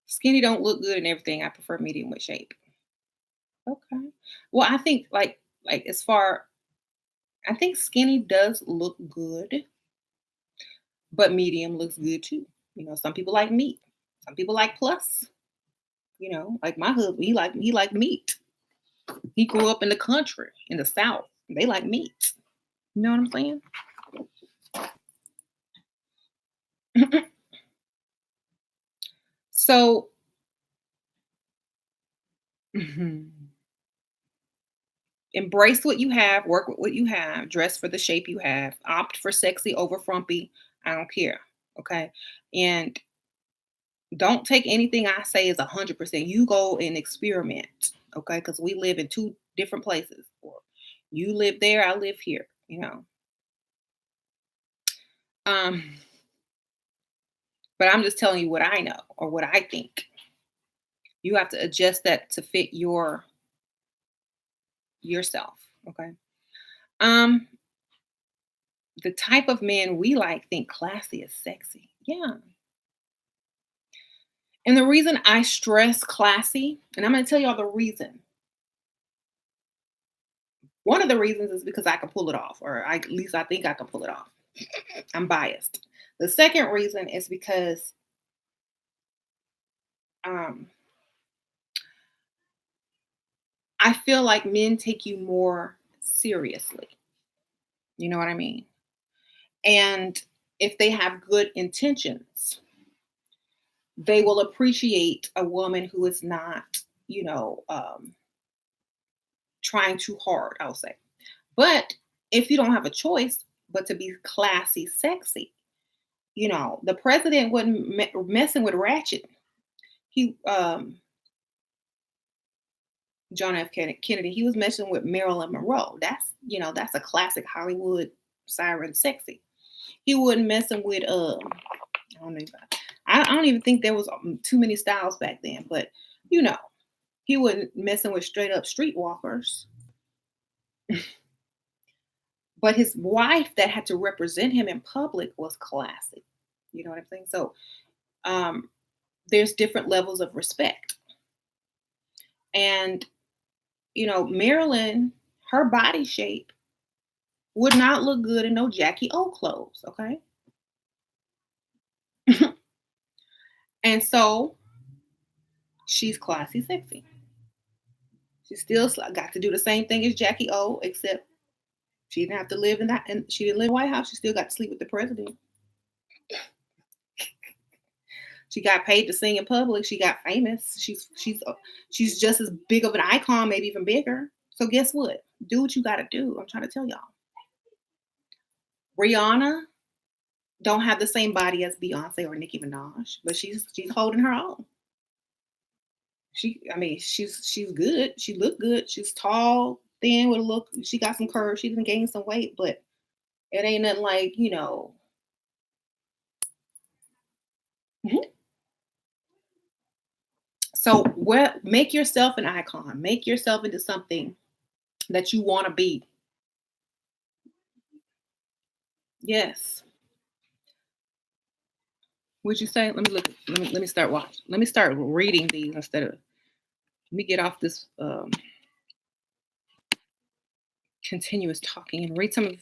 Skinny don't look good in everything. I prefer medium with shape. Okay. Well, I think like as far I think skinny does look good, but medium looks good too. Some people like meat. Some people like plus. Like my husband, he like meat. He grew up in the country, in the South. They like meat. You know what I'm saying? So, mhm, embrace what you have, work with what you have, dress for the shape you have, opt for sexy over frumpy. I don't care. Okay. And don't take anything I say as 100%. You go and experiment. Okay. Because we live in two different places. Or you live there, I live here. Um, but I'm just telling you what I know or what I think. You have to adjust that to fit yourself. Okay. Um, the type of men we like think classy is sexy. Yeah. And the reason I stress classy, and I'm going to tell y'all the reason. One of the reasons is because I can pull it off, or at least I think I can pull it off. I'm biased. The second reason is because um, I feel like men take you more seriously. You know what I mean? And if they have good intentions, they will appreciate a woman who is not, you know, um, trying too hard, I'll say. But if you don't have a choice but to be classy, sexy, the president wasn't messing with ratchet. He, John F. Kennedy, he was messing with Marilyn Monroe. That's a classic Hollywood siren, sexy. He wasn't messing with I don't even, I don't even think there was too many styles back then, but you know, he wasn't messing with straight up streetwalkers. But his wife that had to represent him in public was classy. You know what I'm saying? So um, there's different levels of respect. And, Marilyn, her body shape would not look good in no Jackie O clothes, okay? And so she's classy sexy. She still got to do the same thing as Jackie O, except she didn't have to live in that, and she didn't live in the White House. She still got to sleep with the president. She got paid to sing in public. She got famous. She's just as big of an icon, maybe even bigger. So guess what? Do what you got to do. I'm trying to tell y'all. Rihanna don't have the same body as Beyonce or Nicki Minaj, but she's holding her own. She's good. She looked good. She's tall, thin with a look. She got some curves. She didn't gain some weight, but it ain't nothing like. Mhm. So make yourself an icon. Make yourself into something that you want to be. Yes. Would you say? Let me look. Let me start watching. Let me start reading these instead of. Let me get off this continuous talking and read some of.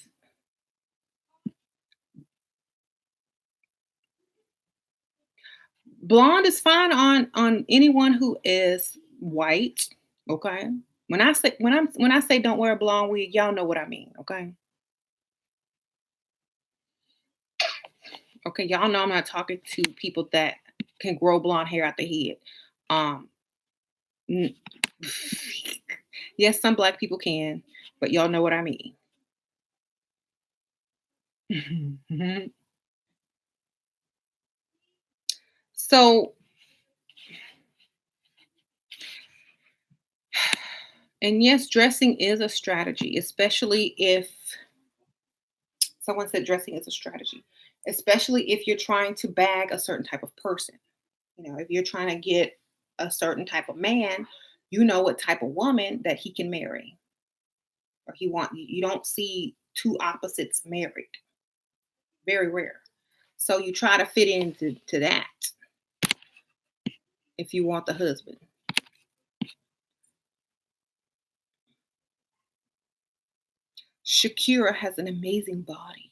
Blonde is fine on anyone who is white. Okay. When I say don't wear a blonde wig, y'all know what I mean. Okay. Okay. Y'all know I'm not talking to people that can grow blonde hair out the head. Um. n- yes, some black people can, but y'all know what I mean. So, and yes, dressing is a strategy, especially if someone said dressing is a strategy, especially if you're trying to bag a certain type of person. If you're trying to get a certain type of man, you know what type of woman that he can marry or he want. You don't see two opposites married. Very rare. So you try to fit into that if you want the husband. Shakira has an amazing body.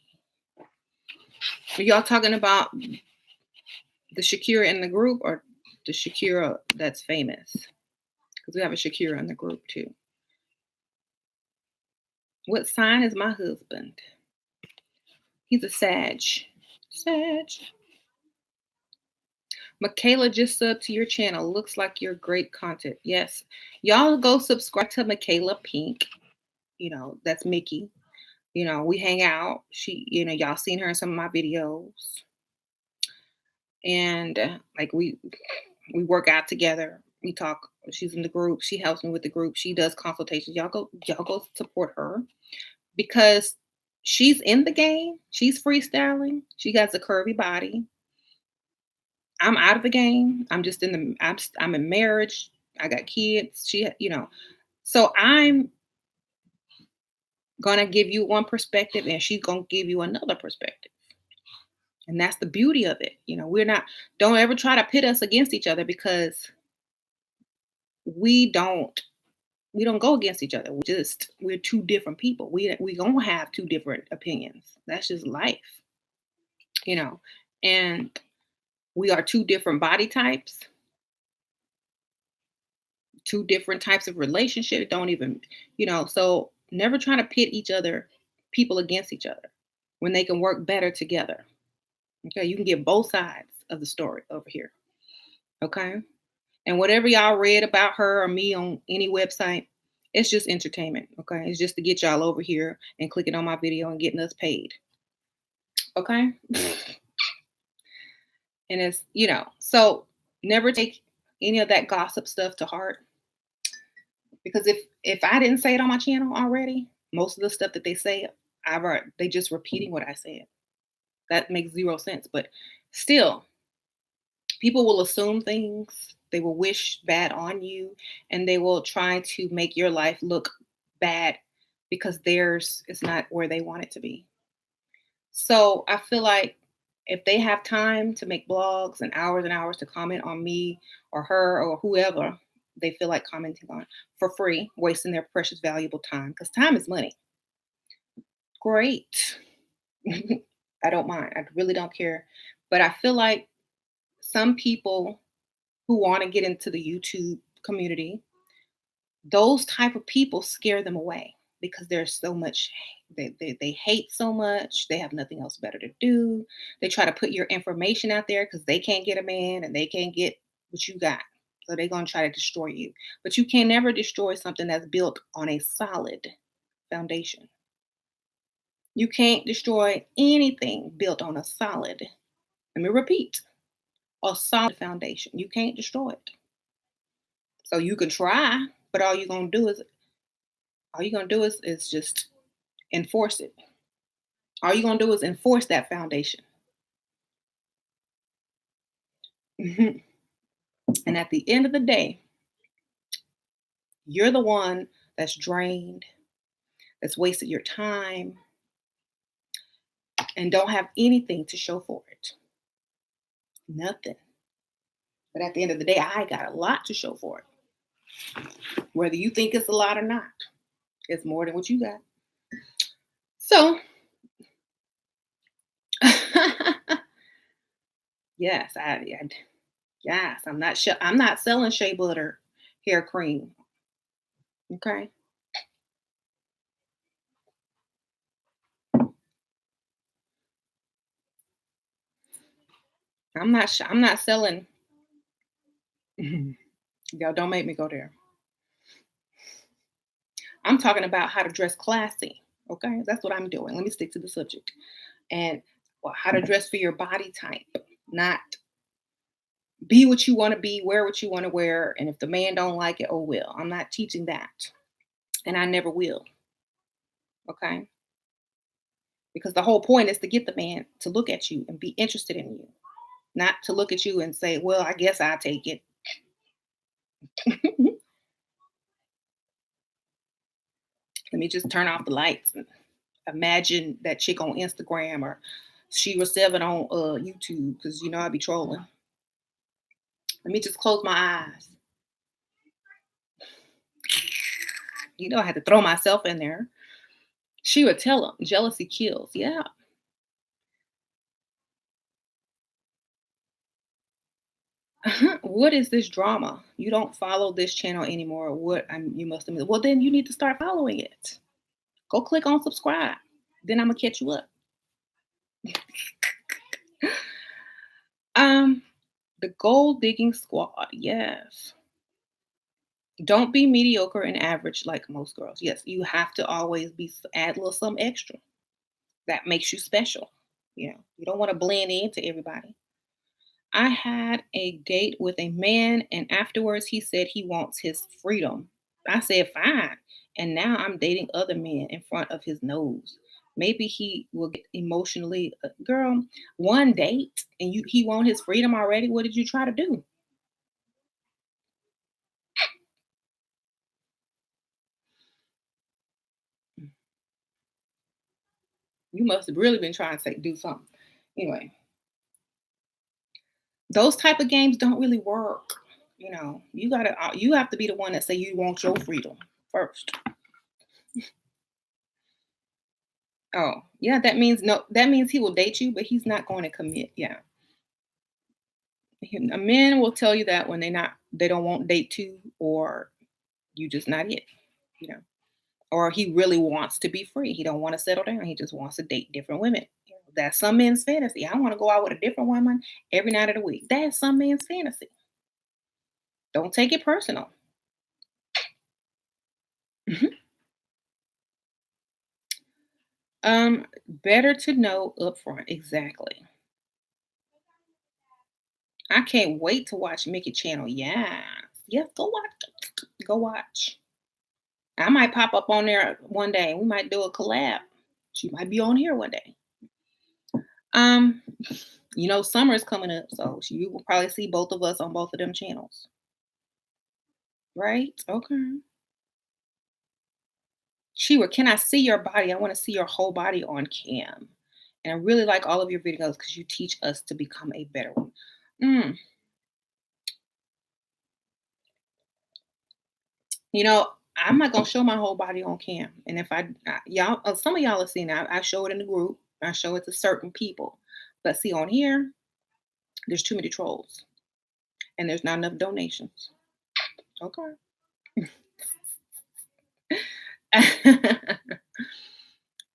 Are y'all talking about the Shakira in the group or the Shakira that's famous? Because we have a Shakira in the group too. What sign is my husband? He's a Sag. Sag. Michaela just subbed to your channel. Looks like you're great content. Yes. Y'all go subscribe to Michaela Pink. That's Mickey. We hang out. Y'all seen her in some of my videos. And like we work out together. We talk. She's in the group. She helps me with the group. She does consultations. Y'all go support her because she's in the game. She's freestyling. She got a curvy body. I'm out of the game. I'm just in the. I'm in marriage. I got kids. So I'm gonna give you one perspective, and she's gonna give you another perspective, and that's the beauty of it. We're not. Don't ever try to pit us against each other because we don't. We don't go against each other. We're two different people. We gonna have two different opinions. That's just life, and we are two different body types, two different types of relationships. Don't even, so never try to pit people against each other when they can work better together. Okay. You can get both sides of the story over here. Okay. And whatever y'all read about her or me on any website, it's just entertainment. Okay. It's just to get y'all over here and clicking on my video and getting us paid. Okay. And so never take any of that gossip stuff to heart. Because if I didn't say it on my channel already, most of the stuff that they say, they just repeating what I said. That makes zero sense. But still, people will assume things. They will wish bad on you, and they will try to make your life look bad because theirs is not where they want it to be. So I feel like if they have time to make blogs and hours to comment on me or her or whoever they feel like commenting on for free, wasting their precious, valuable time, because time is money. Great. I don't mind. I really don't care. But I feel like some people who want to get into the YouTube community, those type of people scare them away because there's so much they hate so much, they have nothing else better to do. They try to put your information out there because they can't get a man and they can't get what you got, so they're going to try to destroy you. But you can never destroy something that's built on a solid foundation. You can't destroy anything built on a solid, let me repeat, a solid foundation. You can't destroy it. So you can try, but all you're gonna do is just enforce it. All you're gonna do is enforce that foundation. Mhm. And at the end of the day, you're the one that's drained, that's wasted your time, and don't have anything to show for it. Nothing. But at the end of the day, I got a lot to show for it. Whether you think it's a lot or not, it's more than what you got. So, yes, yes, I'm not selling shea butter hair cream. Okay. I'm not selling. Y'all don't make me go there. I'm talking about how to dress classy. Okay, that's what I'm doing. Let me stick to the subject and well, how to dress for your body type, not be what you want to be, wear what you want to wear, and if the man don't like it, oh well. I'm not teaching that, and I never will. Okay, because the whole point is to get the man to look at you and be interested in you, not to look at you and say, "Well, I guess I'll take it." Let me just turn off the lights and imagine that chick on Instagram or she was 7 on YouTube because you know I be trolling. Let me just close my eyes. You know I had to throw myself in there. She would tell him jealousy kills. Yeah. What is this drama? You don't follow this channel anymore. What you must have missed. Well, then you need to start following it. Go click on subscribe. Then I'm gonna catch you up. Um, the gold digging squad. Yes. Don't be mediocre and average like most girls. Yes, you have to always be add a little something extra that makes you special. You don't want to blend into everybody. I had a date with a man, and afterwards he said he wants his freedom. I said, fine. And now I'm dating other men in front of his nose. Maybe he will get emotionally. Girl, one date and he want his freedom already. What did you try to do? You must have really been trying to say do something. Anyway, those type of games don't really work. You have to be the one that say you want your freedom first. Oh, yeah, that means no, that means he will date you, but he's not going to commit. Yeah. A men will tell you that when they don't want date two or you just not it, you know. Or he really wants to be free. He don't want to settle down. He just wants to date different women. That's some men's fantasy. I want to go out with a different woman every night of the week. That's some men's fantasy. Don't take it personal. Mhm. Better to know upfront. Exactly. I can't wait to watch Mickey Channel. Yeah. Yeah, go watch. Go watch. I might pop up on there one day. We might do a collab. She might be on here one day. Um, summer is coming up, so you will probably see both of us on both of them channels. Right? Okay. Shira, can I see your body? I want to see your whole body on cam. And I really like all of your videos because you teach us to become a better one. Mm, you know, I'm not gonna show my whole body on cam. And if y'all, some of y'all have seen it. I show it in the group. I show it to certain people. But see, on here, there's too many trolls, and there's not enough donations. Okay.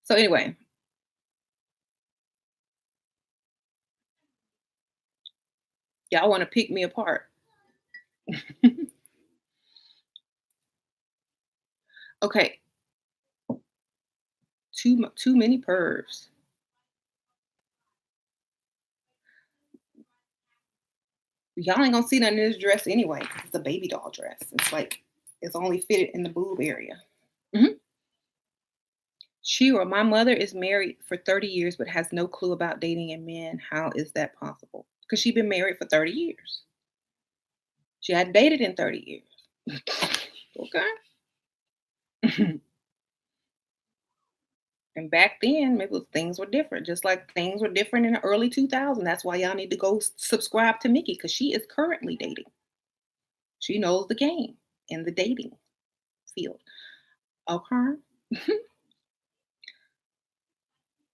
So anyway, y'all want to pick me apart. Okay, too many pervs. Y'all ain't gonna see nothing in this dress anyway. 'Cause it's a baby doll dress. It's like it's only fitted in the boob area. Mhm. Shira, my mother is married for 30 years but has no clue about dating and men. How is that possible? Because she's been married for 30 years. She hadn't dated in 30 years. Okay. And back then, maybe things were different, just like things were different in the early 2000s. That's why y'all need to go subscribe to Mickey because she is currently dating. She knows the game in the dating field. Okay.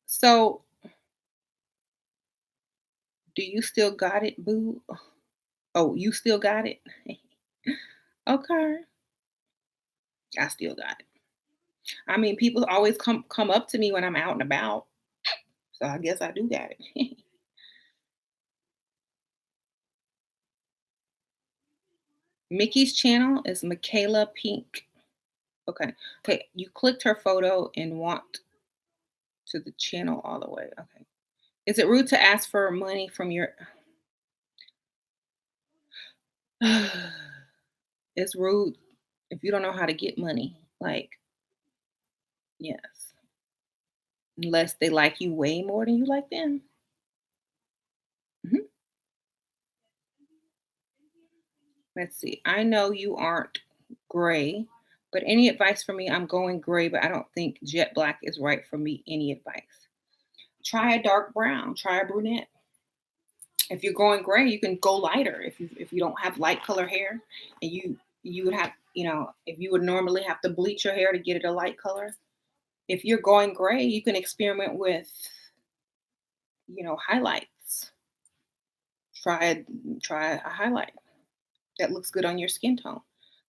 So, do you still got it, boo? Oh, you still got it? Okay. I still got it. I mean, people always come up to me when I'm out and about, so I guess I do got it. Mickey's channel is Michaela Pink. Okay. Okay, you clicked her photo and want to the channel all the way. Okay. Is it rude to ask for money from your It's rude if you don't know how to get money. Like, yes. Unless they like you way more than you like them. Mhm. Let's see. I know you aren't gray, but any advice for me? I'm going gray, but I don't think jet black is right for me. Any advice? Try a dark brown, try a brunette. If you're going gray, you can go lighter. If you don't have light color hair, and you would have, if you would normally have to bleach your hair to get it a light color. If you're going gray, you can experiment with, highlights. Try a highlight that looks good on your skin tone.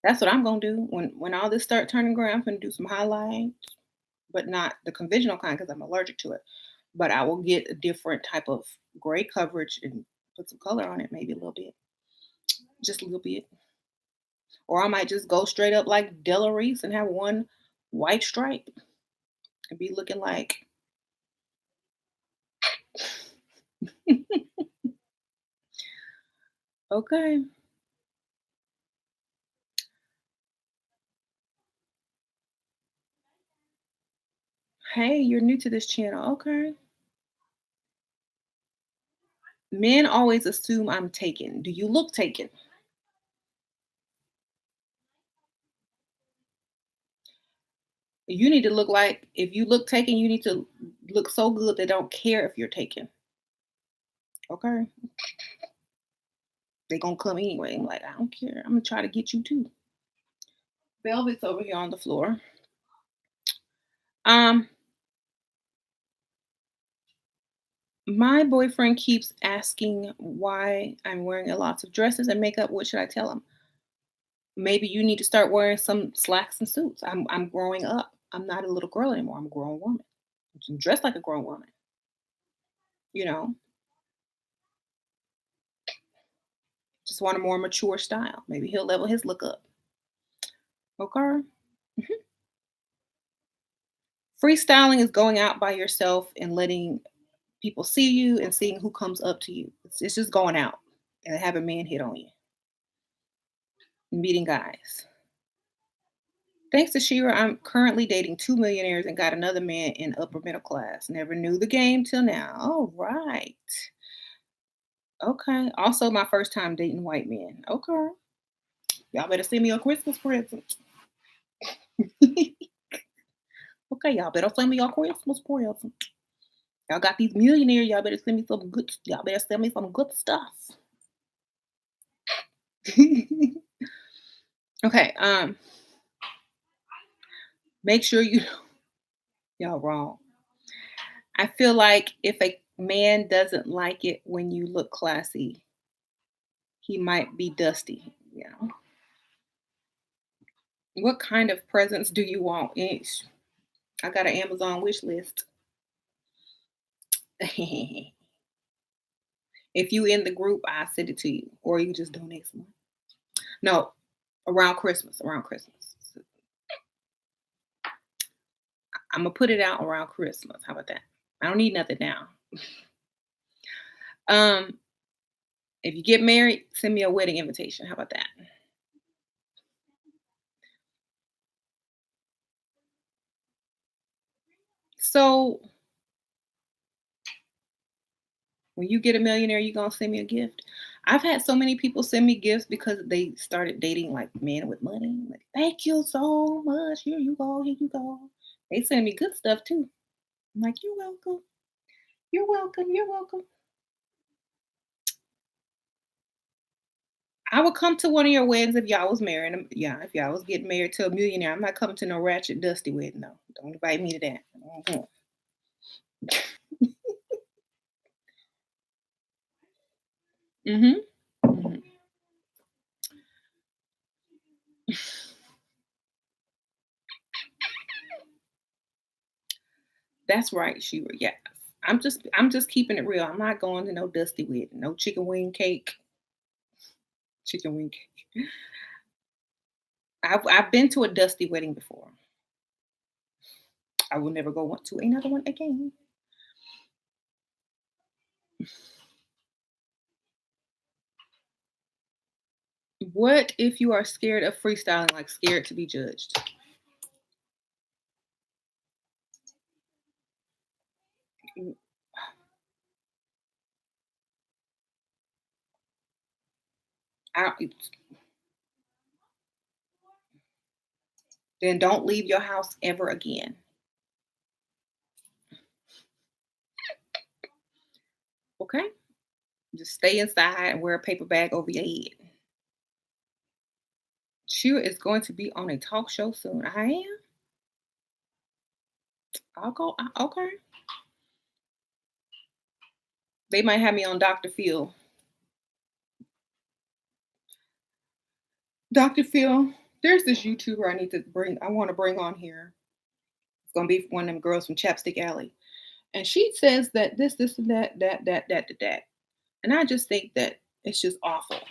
That's what I'm gonna do when all this start turning gray. I'm gonna do some highlights, but not the conventional kind because I'm allergic to it. But I will get a different type of gray coverage and put some color on it, maybe a little bit, just a little bit. Or I might just go straight up like Della Reese and have one white stripe and be looking like okay. Hey, you're new to this channel. Okay. Men always assume I'm taken. Do you look taken? You need to look like if you look taken, you need to look so good they don't care if you're taken. Okay. They gonna come anyway. I'm like, I don't care. I'm gonna try to get you too. Velvet's over here on the floor. Um, my boyfriend keeps asking why I'm wearing a lots of dresses and makeup. What should I tell him? Maybe you need to start wearing some slacks and suits. I'm growing up. I'm not a little girl anymore. I'm a grown woman. I'm dressed like a grown woman. You know, just want a more mature style. Maybe he'll level his look up. Okay. Mhm. Freestyling is going out by yourself and letting people see you and seeing who comes up to you. It's just going out and having men hit on you, meeting guys. Thanks to Shira, I'm currently dating two millionaires and got another man in upper middle class. Never knew the game till now. All right. Okay. Also, my first time dating white men. Okay. Y'all better send me a Christmas present. Okay, y'all better send me your Christmas presents. Y'all got these millionaires. Y'all better send me some good. Y'all better send me some good stuff. Okay. Make sure you y'all wrong. I feel like if a man doesn't like it when you look classy, he might be dusty. You know. What kind of presents do you want? I got an Amazon wish list. If you in the group, I send it to you, or you can just donate some. No, around Christmas. Around Christmas. I'm gonna put it out around Christmas. How about that? I don't need nothing now. Um, if you get married, send me a wedding invitation. How about that? So when you get a millionaire, you gonna send me a gift. I've had so many people send me gifts because they started dating like men with money. Like, thank you so much. Here you go. Here you go. They send me good stuff too. I'm like, you're welcome. You're welcome. You're welcome. I would come to one of your weddings if y'all was married. Yeah, if y'all was getting married to a millionaire. I'm not coming to no ratchet, dusty wedding. No, don't invite me to that. Mhm. Mhm. Mhm. That's right, Shira. Yeah. I'm just keeping it real. I'm not going to no dusty wedding. No chicken wing cake. Chicken wing cake. I've been to a dusty wedding before. I will never go want to another one again. What if you are scared of freestyling, like scared to be judged? I, then don't leave your house ever again. Okay? Just stay inside and wear a paper bag over your head. Shira is going to be on a talk show soon. I am. I'll go. Okay. They might have me on Dr. Phil. Dr. Phil, there's this YouTuber I want to bring on here. It's gonna be one of them girls from Chapstick Alley. And she says that this, and that. And I just think that it's just awful.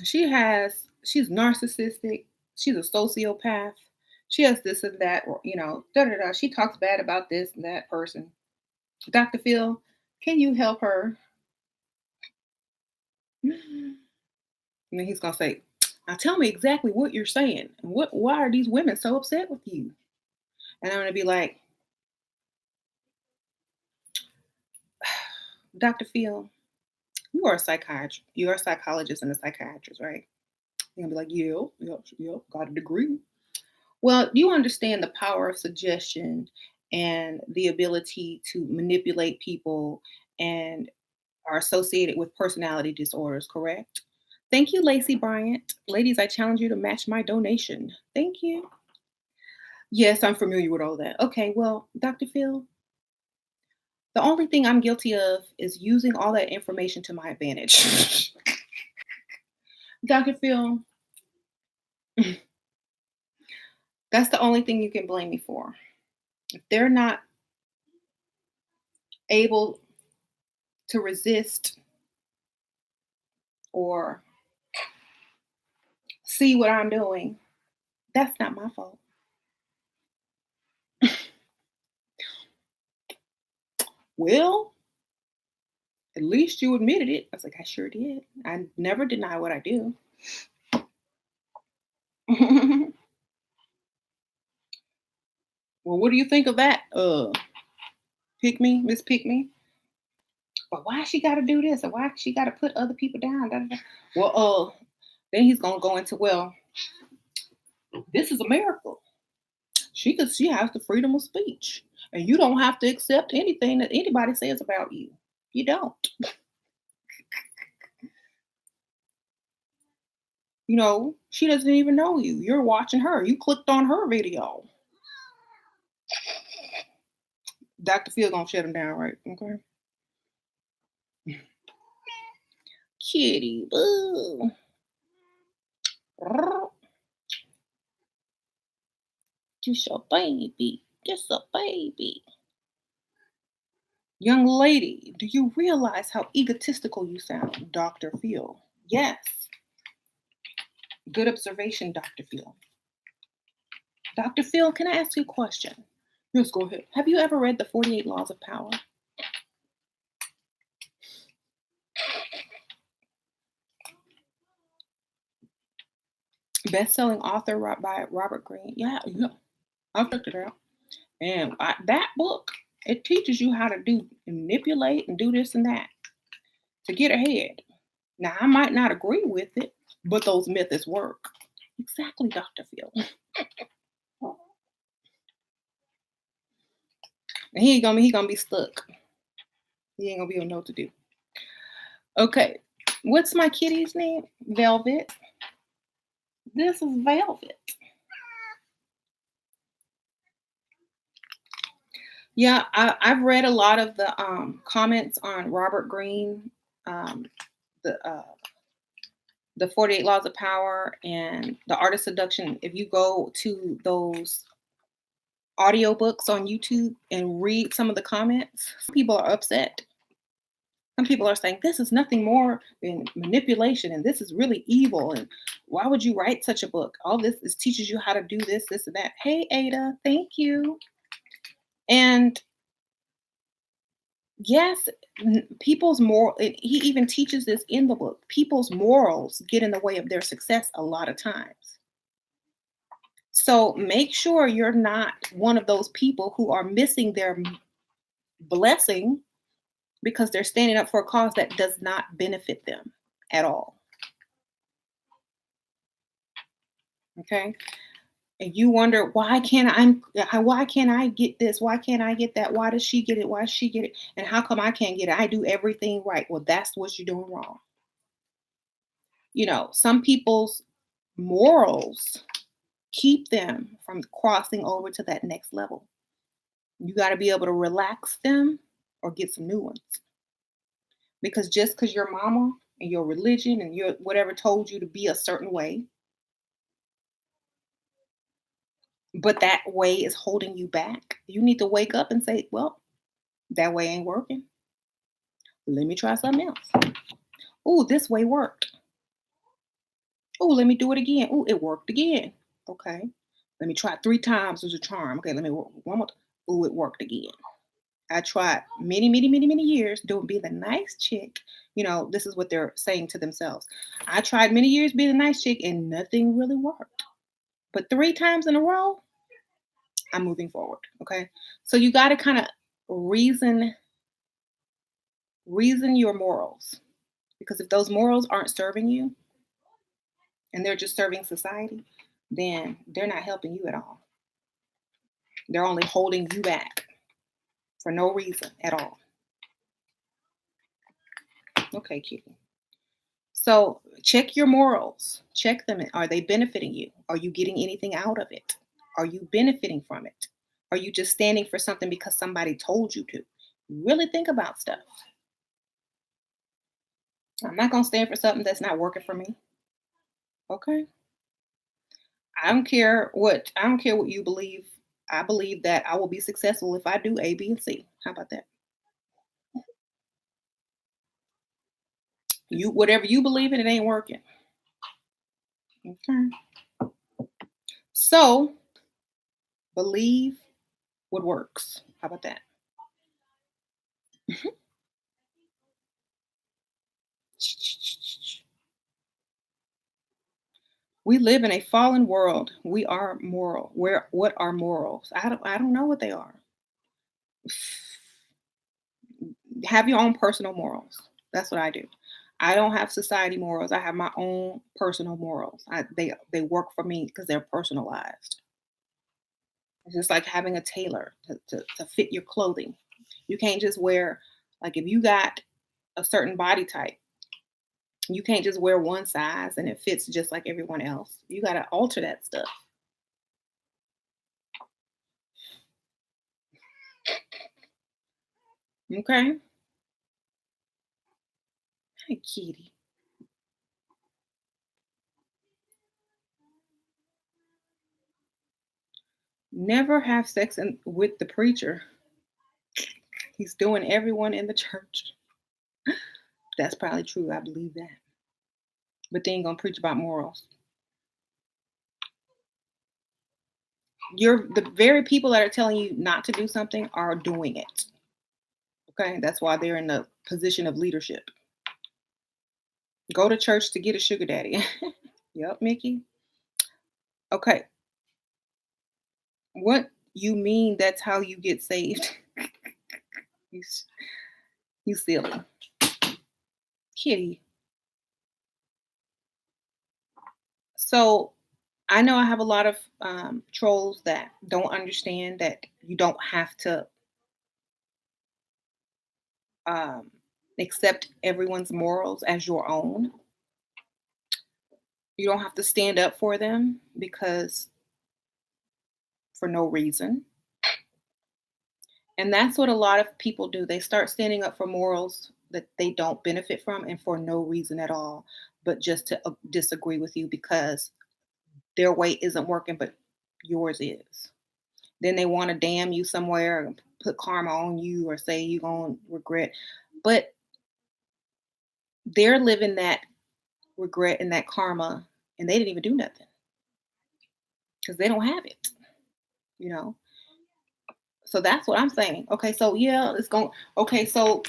She's narcissistic, she's a sociopath, she has this and that, or da da da. She talks bad about this and that person. Dr. Phil, can you help her? And then he's gonna say, now tell me exactly what you're saying. And why are these women so upset with you? And I'm gonna be like, Dr. Phil, you are a psychiatrist. You're a psychologist and a psychiatrist, right? You're gonna be like, yeah, yeah, yeah, got a degree. Well, you understand the power of suggestion and the ability to manipulate people and are associated with personality disorders, correct? Thank you, Lacey Bryant. Ladies, I challenge you to match my donation. Thank you. Yes, I'm familiar with all that. Okay, well, Dr. Phil, the only thing I'm guilty of is using all that information to my advantage. Dr. Phil, that's the only thing you can blame me for. If they're not able to resist or see what I'm doing, that's not my fault. Well, at least you admitted it. I was like, I sure did. I never deny what I do. Well, what do you think of that? Pick me, Miss Pick Me. But why she got to do this? Or why she got to put other people down? Da, da, da. Well, Then he's gonna go into, well, this is a miracle. She has the freedom of speech. And you don't have to accept anything that anybody says about you. You don't. She doesn't even know you. You're watching her. You clicked on her video. Dr. Phil gonna shut him down, right? Okay. Kitty, boo. Just a baby. Just a baby. Young lady, do you realize how egotistical you sound, Dr. Phil? Yes. Good observation, Dr. Phil. Dr. Phil, can I ask you a question? Yes, go ahead. Have you ever read The 48 Laws of Power? Best-selling author by Robert Greene. Yeah, I've checked it out. And that book, it teaches you how to manipulate and do this and that to get ahead. Now, I might not agree with it, but those methods work. Exactly, Dr. Phil. And he gonna be stuck. He ain't gonna be able to know what to do. Okay, what's my kitty's name? Velvet. This is Velvet. Yeah, I've read a lot of the comments on Robert Greene, um, the uh, the 48 Laws of Power and the Art of Seduction. If you go to those audiobooks on YouTube and read some of the comments, some people are upset. Some people are saying this is nothing more than manipulation and this is really evil. And why would you write such a book? All this is teaches you how to do this, this, and that. Hey, Ada, thank you. And yes, people's moral, he even teaches this in the book. People's morals get in the way of their success a lot of times. So make sure you're not one of those people who are missing their blessing because they're standing up for a cause that does not benefit them at all. Okay? And you wonder why can't I get this? Why can't I get that? Why does she get it? Why does she get it? And how come I can't get it? I do everything right. Well, that's what you're doing wrong. Some people's morals keep them from crossing over to that next level. You got to be able to relax them or get some new ones. Because just because your mama and your religion and your whatever told you to be a certain way, but that way is holding you back, you need to wake up and say, well, that way ain't working. Let me try something else. Oh, this way worked. Oh, let me do it again. Oh, it worked again. Okay. Let me try it 3 times as a charm. Okay, let me work one more. Oh, it worked again. I tried many, many, many, many years doing being a nice chick. This is what they're saying to themselves. I tried many years being a nice chick and nothing really worked. But 3 times in a row, I'm moving forward. Okay. So you got to kind of reason your morals. Because if those morals aren't serving you and they're just serving society, then they're not helping you at all. They're only holding you back for no reason at all. Okay, cutie. So check your morals. Check them. Are they benefiting you? Are you getting anything out of it? Are you benefiting from it? Are you just standing for something because somebody told you to? Really think about stuff. I'm not going to stand for something that's not working for me. Okay? I don't care what you believe. I believe that I will be successful if I do A, B, and C. How about that? Whatever you believe in, it ain't working. Okay. So believe what works. How about that? We live in a fallen world. We are moral. What are morals? I don't know what they are. Have your own personal morals. That's what I do. I don't have society morals. I have my own personal morals. They work for me because they're personalized. It's just like having a tailor to fit your clothing. You can't just wear, like, if you got a certain body type, you can't just wear one size and it fits just like everyone else. You got to alter that stuff. Okay. Hey, kitty. Never have sex with the preacher. He's doing everyone in the church. That's probably true. I believe that. But they ain't gonna preach about morals. You're the very people that are telling you not to do something are doing it. Okay, that's why they're in the position of leadership. Go to church to get a sugar daddy. Yep, Mickey. Okay, what you mean? That's how you get saved? you, you silly kitty. So I know I have a lot of trolls that don't understand that you don't have to um, accept everyone's morals as your own. You don't have to stand up for them because for no reason. And that's what a lot of people do. They start standing up for morals that they don't benefit from and for no reason at all, but just to disagree with you because their way isn't working, but yours is. Then they want to damn you somewhere and put karma on you or say you're going to regret. But they're living that regret and that karma and they didn't even do nothing because they don't have it, you know? So that's what I'm saying. Okay, so yeah, it's going. Okay, so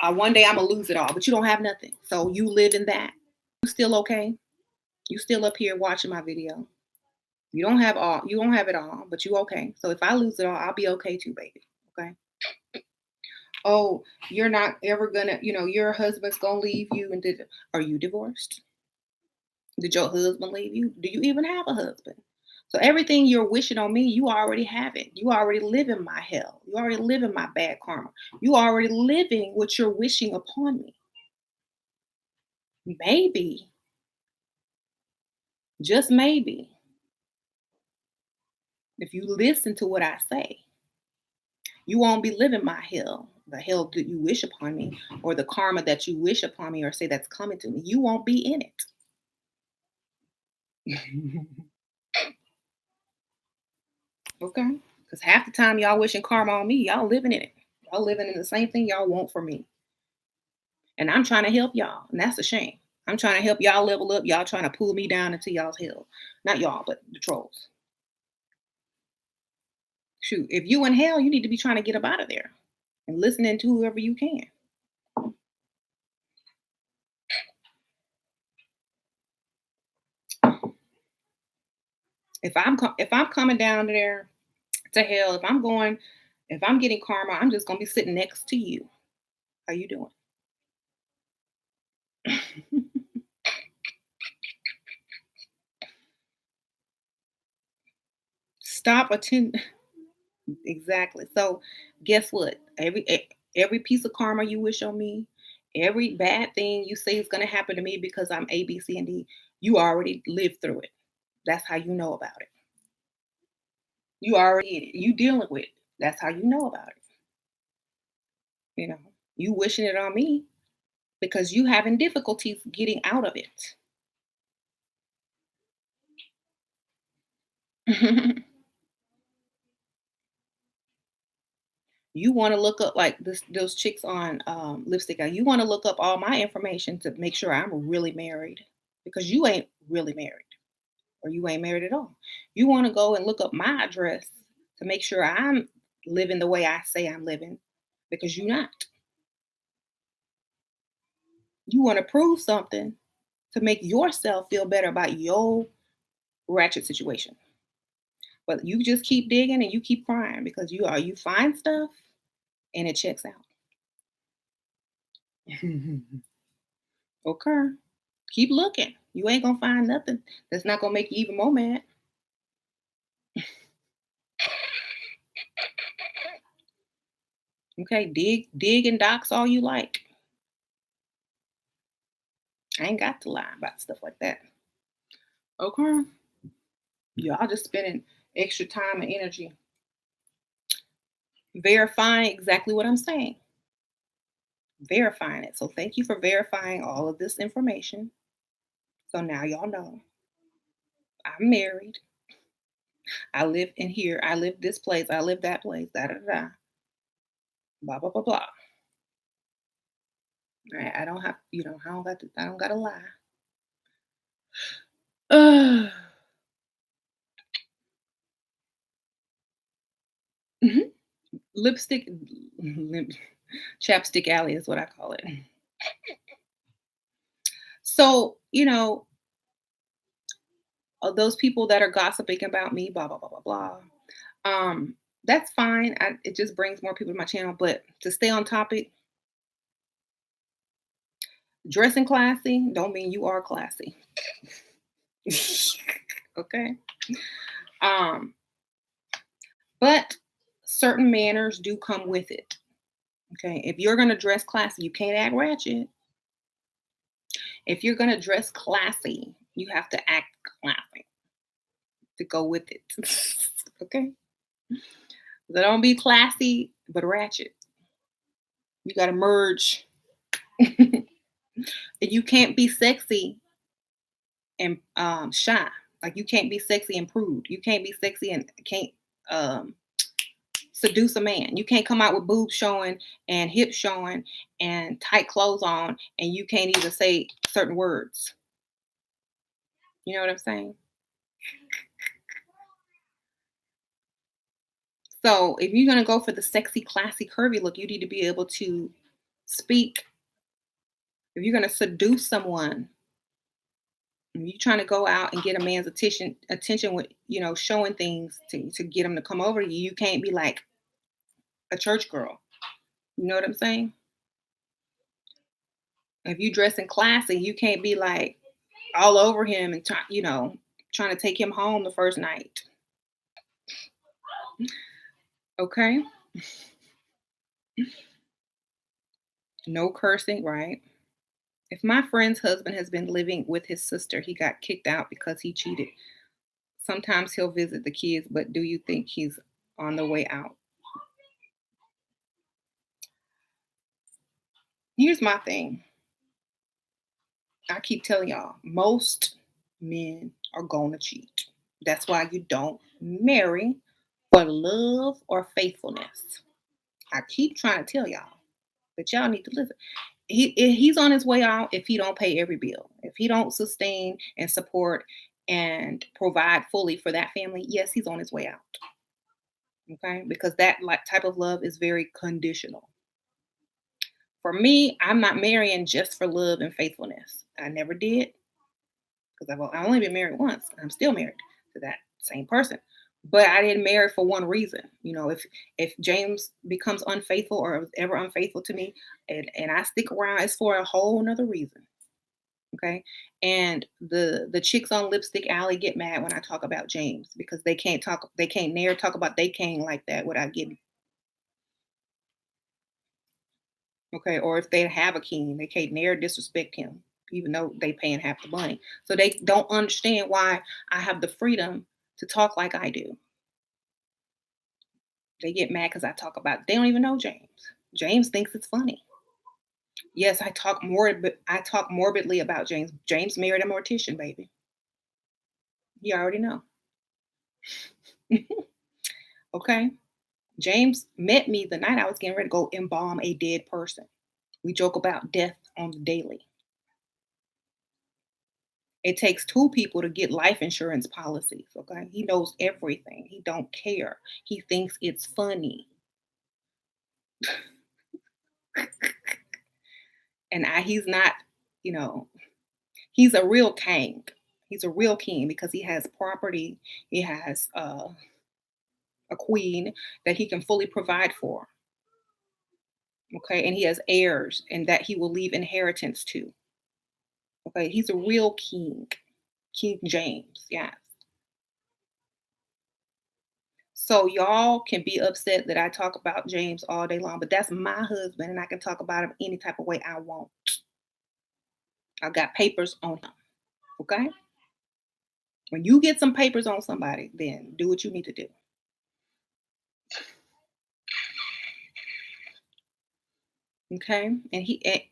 one day I'm gonna lose it all, but you don't have nothing. So you live in that. You still okay? You still up here watching my video. You don't have all. You don't have it all, but you okay. So if I lose it all, I'll be okay too, baby. Okay. Oh, you're not ever gonna. Your husband's gonna leave you, and are you divorced? Did your husband leave you? Do you even have a husband? So everything you're wishing on me, you already have it. You already live in my hell. You already live in my bad karma. You already living what you're wishing upon me. Maybe, just maybe, if you listen to what I say, you won't be living my hell, the hell that you wish upon me, or the karma that you wish upon me, or say that's coming to me. You won't be in it. Okay? Because half the time y'all wishing karma on me, y'all living in it. Y'all living in the same thing y'all want from me. And I'm trying to help y'all. And that's a shame. I'm trying to help y'all level up. Y'all trying to pull me down into y'all's hell. Not y'all, but the trolls. Shoot, if you in hell, you need to be trying to get up out of there and listening to whoever you can. If I'm coming down there to hell, if I'm getting karma, I'm just gonna be sitting next to you. How you doing? Stop attend. Exactly. So guess what? Every piece of karma you wish on me, every bad thing you say is gonna happen to me because I'm A, B, C, and D, you already lived through it. That's how you know about it. You already in it. You dealing with it. That's how you know about it. You know, you wishing it on me because you having difficulties getting out of it. You want to look up like those chicks on lipstick. You want to look up all my information to make sure I'm really married because you ain't really married or you ain't married at all. You want to go and look up my address to make sure I'm living the way I say I'm living because you're not. You want to prove something to make yourself feel better about your ratchet situation. But you just keep digging and you keep crying because you find stuff and it checks out. Okay. Keep looking. You ain't gonna find nothing that's not gonna make you even more mad. Okay, dig and dox all you like. I ain't got to lie about stuff like that. Okay. Y'all just spending extra time and energy verifying exactly what I'm saying. Verifying it. So thank you for verifying all of this information. So now y'all know I'm married. I live in here. I live this place. I live that place. Da da da. Blah blah blah blah. I don't have, I don't got to. I don't got to lie. Ugh. Mhm. Lipstick, lip, chapstick alley is what I call it. So those people that are gossiping about me, blah blah blah blah blah. Um, that's fine. It just brings more people to my channel. But to stay on topic, dressing classy don't mean you are classy. Okay. Um, but certain manners do come with it. Okay. If you're gonna dress classy, you can't act ratchet. If you're gonna dress classy, you have to act classy to go with it. Okay. So don't be classy but ratchet. You gotta merge. You can't be sexy and shy. Like you can't be sexy and prude. You can't be sexy and can't um seduce a man. You can't come out with boobs showing and hips showing and tight clothes on and you can't even say certain words. You know what I'm saying? So if you're gonna go for the sexy, classy, curvy look, you need to be able to speak. If you're gonna seduce someone, if you're trying to go out and get a man's attention with, showing things to get him to come over to you, you can't be like a church girl. You know what I'm saying? If you dressing classy, you can't be like all over him and trying to take him home the first night. Okay? No cursing, right? If my friend's husband has been living with his sister, he got kicked out because he cheated. Sometimes he'll visit the kids, but do you think he's on the way out? Here's my thing. I keep telling y'all, most men are going to cheat. That's why you don't marry for love or faithfulness. I keep trying to tell y'all, but y'all need to listen. He's on his way out if he don't pay every bill. If he don't sustain and support and provide fully for that family, yes, he's on his way out. Okay? Because that like type of love is very conditional. For me, I'm not marrying just for love and faithfulness. I never did because I've only been married once. And I'm still married to that same person. But I didn't marry for one reason. If James becomes unfaithful or is ever unfaithful to me, and I stick around, it's for a whole nother reason. Okay. And the chicks on Lipstick Alley get mad when I talk about James because they can't never talk about they king like that without getting okay. Or if they have a king, they can't never disrespect him, even though they paying half the money. So they don't understand why I have the freedom to talk like I do. They get mad because I talk about they don't even know James. James thinks it's funny. Yes, I talk morbidly about James. James married a mortician, baby. You already know. Okay. James met me the night I was getting ready to go embalm a dead person. We joke about death on the daily. It takes two people to get life insurance policies. Okay. He knows everything. He don't care. He thinks it's funny. And he's not, you know, he's a real king. He's a real king because he has property. He has a queen that he can fully provide for. Okay. And he has heirs and that he will leave inheritance to. Okay, he's a real king. King James, yes. So y'all can be upset that I talk about James all day long, but that's my husband and I can talk about him any type of way I want. I got papers on him. Okay? When you get some papers on somebody, then do what you need to do. Okay? And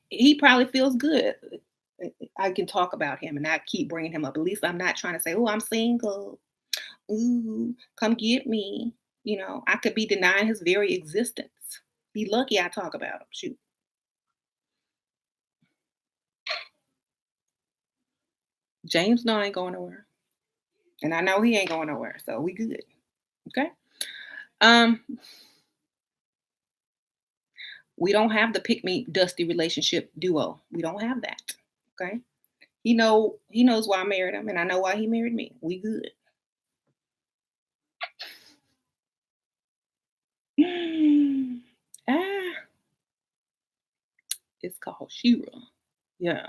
he probably feels good. I can talk about him and I keep bringing him up. At least I'm not trying to say, "Oh, I'm single. Ooh, come get me." I could be denying his very existence. Be lucky I talk about him. Shoot. James know I ain't going nowhere. And I know he ain't going nowhere. So we good. Okay. Um, we don't have the pick me dusty relationship duo. We don't have that. Okay. He knows why I married him and I know why he married me. We good. ah, it's called Shira. Yeah.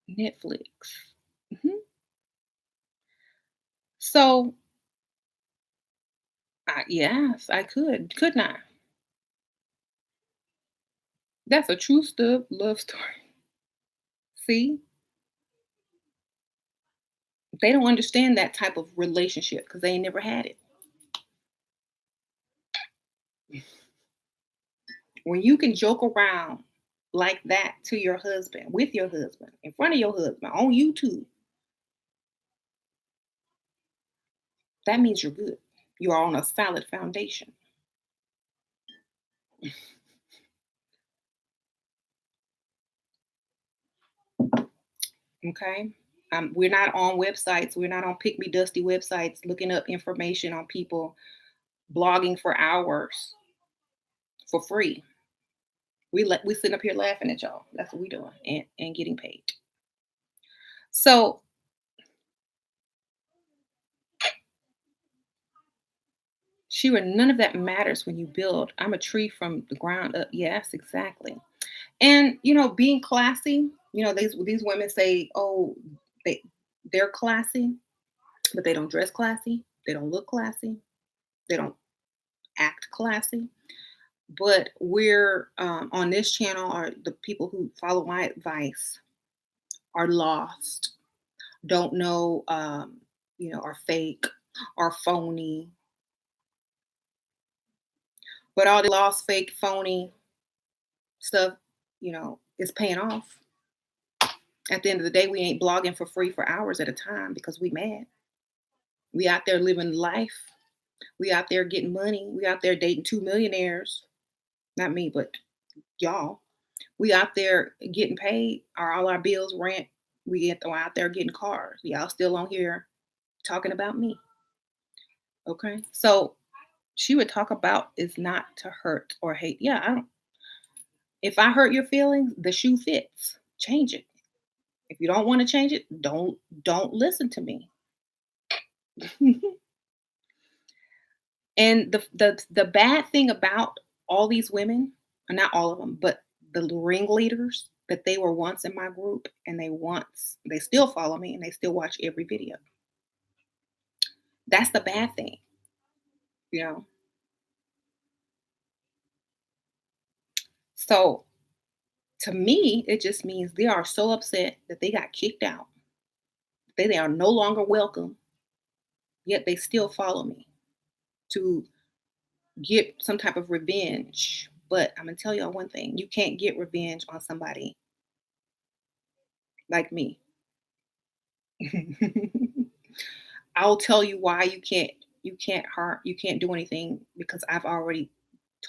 Netflix. Mhm. So yes, I could. Couldn't I? That's a true love story. See, they don't understand that type of relationship because they ain't never had it. When you can joke around like that to your husband, with your husband, in front of your husband, on YouTube, that means you're good. You are on a solid foundation. Okay. We're not on websites. We're not on pick me dusty websites looking up information on people blogging for hours for free. We sitting up here laughing at y'all. That's what we doing and getting paid. So Shira, none of that matters when you build. I'm a tree from the ground up. Yes, exactly. And being classy. These women say, "Oh, they they're classy, but they don't dress classy. They don't look classy. They don't act classy." But we're on this channel, are the people who follow my advice are lost, don't know, are fake, are phony. But all the lost, fake, phony stuff, is paying off. At the end of the day, we ain't blogging for free for hours at a time because we mad. We out there living life. We out there getting money. We out there dating two millionaires. Not me, but y'all. We out there getting paid. All our bills, rent. Out there getting cars. Y'all still on here talking about me. Okay. So she would talk about is not to hurt or hate. Yeah, I don't. If I hurt your feelings, the shoe fits. Change it. If you don't want to change it, don't listen to me. And the bad thing about all these women, not all of them, but the ringleaders that they were once in my group and they still follow me and they still watch every video. That's the bad thing, you know. So to me, it just means they are so upset that they got kicked out. They are no longer welcome, yet they still follow me to get some type of revenge. But I'm gonna tell y'all one thing: you can't get revenge on somebody like me. I'll tell you why you can't do anything because I've already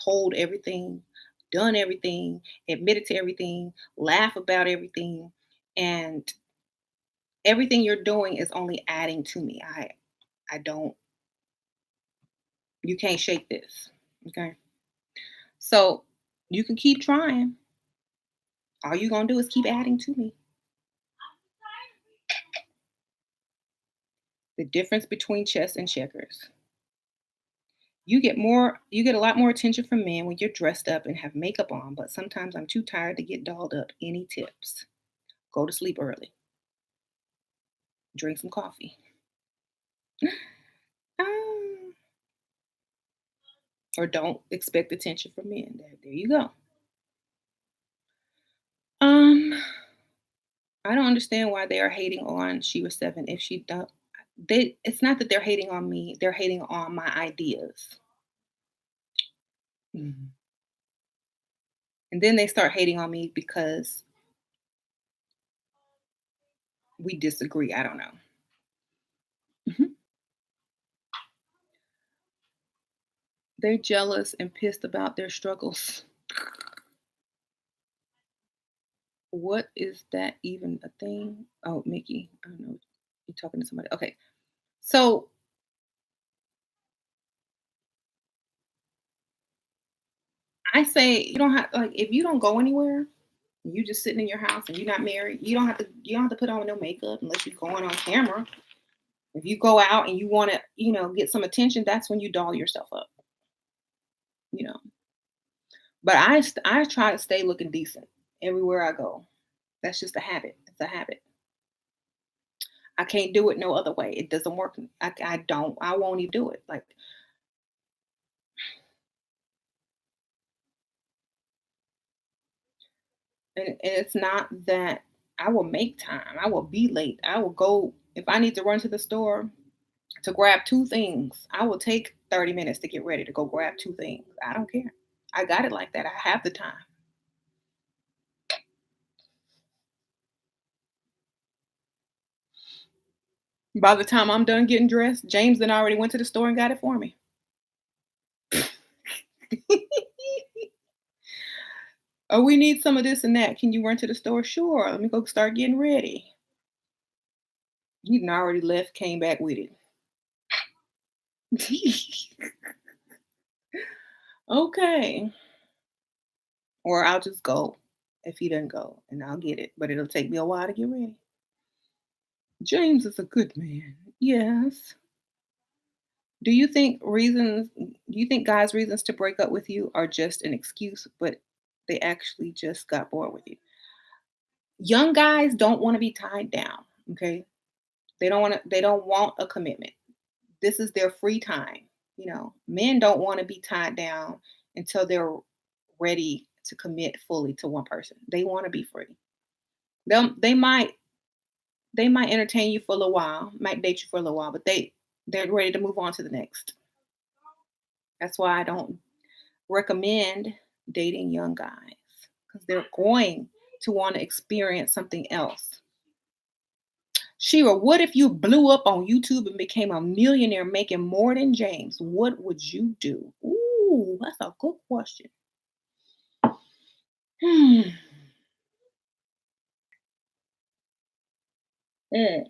told everything, done everything, admitted to everything, laugh about everything, and everything you're doing is only adding to me. I don't You can't shake this. Okay. So you can keep trying. All you're gonna do is keep adding to me. The difference between chess and checkers. You get a lot more attention from men when you're dressed up and have makeup on, but sometimes I'm too tired to get dolled up. Any tips? Go to sleep early. Drink some coffee. Um, or don't expect attention from men. There you go. Um, I don't understand why they are hating on She Was Seven if she don't. It's not that they're hating on me, they're hating on my ideas. Mhm. And then they start hating on me because we disagree. I don't know. Mhm. They're jealous and pissed about their struggles. What is that even a thing? Oh, Mickey. I don't know. You're talking to somebody. Okay. So I say you don't have like if you don't go anywhere, you just sitting in your house and you're not married, you don't have to put on no makeup unless you're going on camera. If you go out and you want to, get some attention, that's when you doll yourself up, you know. But I try to stay looking decent everywhere I go. That's just a habit. It's a habit. I can't do it no other way. It doesn't work. I don't. I won't even do it. Like, and it's not that I will make time. I will be late. I will go if I need to run to the store to grab two things. I will take 30 minutes to get ready to go grab two things. I don't care. I got it like that. I have the time. By the time I'm done getting dressed, James then already went to the store and got it for me. Oh, we need some of this and that. Can you run to the store? Sure. Let me go start getting ready. He done already left, came back with it. Okay. Or I'll just go if he doesn't go and I'll get it. But it'll take me a while to get ready. James is a good man. Yes. Do you think guys' reasons to break up with you are just an excuse, but they actually just got bored with you? Young guys don't want to be tied down. Okay. They don't want a commitment. This is their free time. Men don't want to be tied down until they're ready to commit fully to one person. They want to be free. They might entertain you for a little while, might date you for a little while, but they're ready to move on to the next. That's why I don't recommend dating young guys because they're going to want to experience something else. Shira, what if you blew up on YouTube and became a millionaire making more than James? What would you do? Ooh, that's a good question. Hmm. Mm.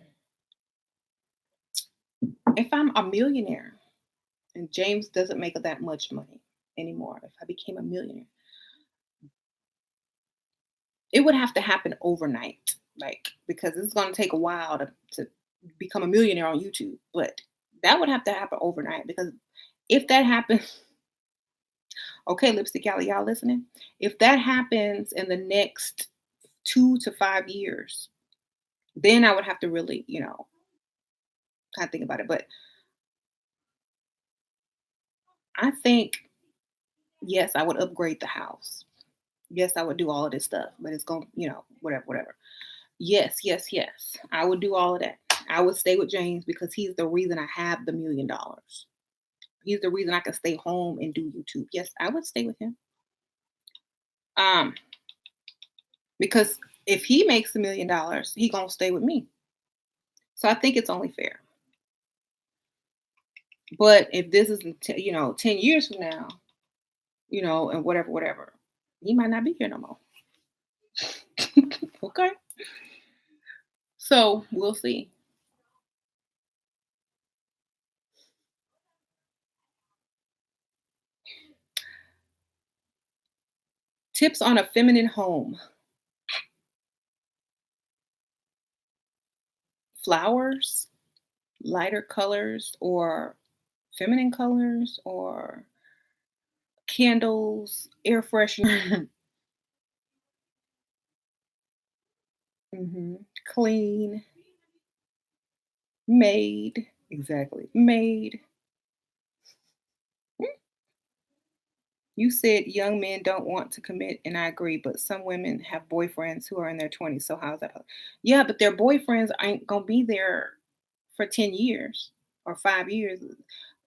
If I'm a millionaire and James doesn't make that much money anymore, if I became a millionaire, it would have to happen overnight, like because it's going to take a while to become a millionaire on YouTube. But that would have to happen overnight because if that happens, okay, lipstick alley, y'all listening? If that happens in the next 2 to 5 years, then I would have to really, kind of think about it. But I think yes, I would upgrade the house. Yes, I would do all of this stuff, but it's going, whatever, whatever. Yes, yes, yes. I would do all of that. I would stay with James because he's the reason I have the $1,000,000. He's the reason I can stay home and do YouTube. Yes, I would stay with him. Um, because if he makes $1,000,000, he gonna stay with me. So I think it's only fair. But if this is 10 years from now, and whatever, whatever, he might not be here no more. Okay. So we'll see. Tips on a feminine home. Flowers, lighter colors, or feminine colors or candles, air freshener, clean, made, exactly, made. You said young men don't want to commit, and I agree, but some women have boyfriends who are in their 20s. So how's that? Yeah, but their boyfriends ain't gonna be there for 10 years or 5 years.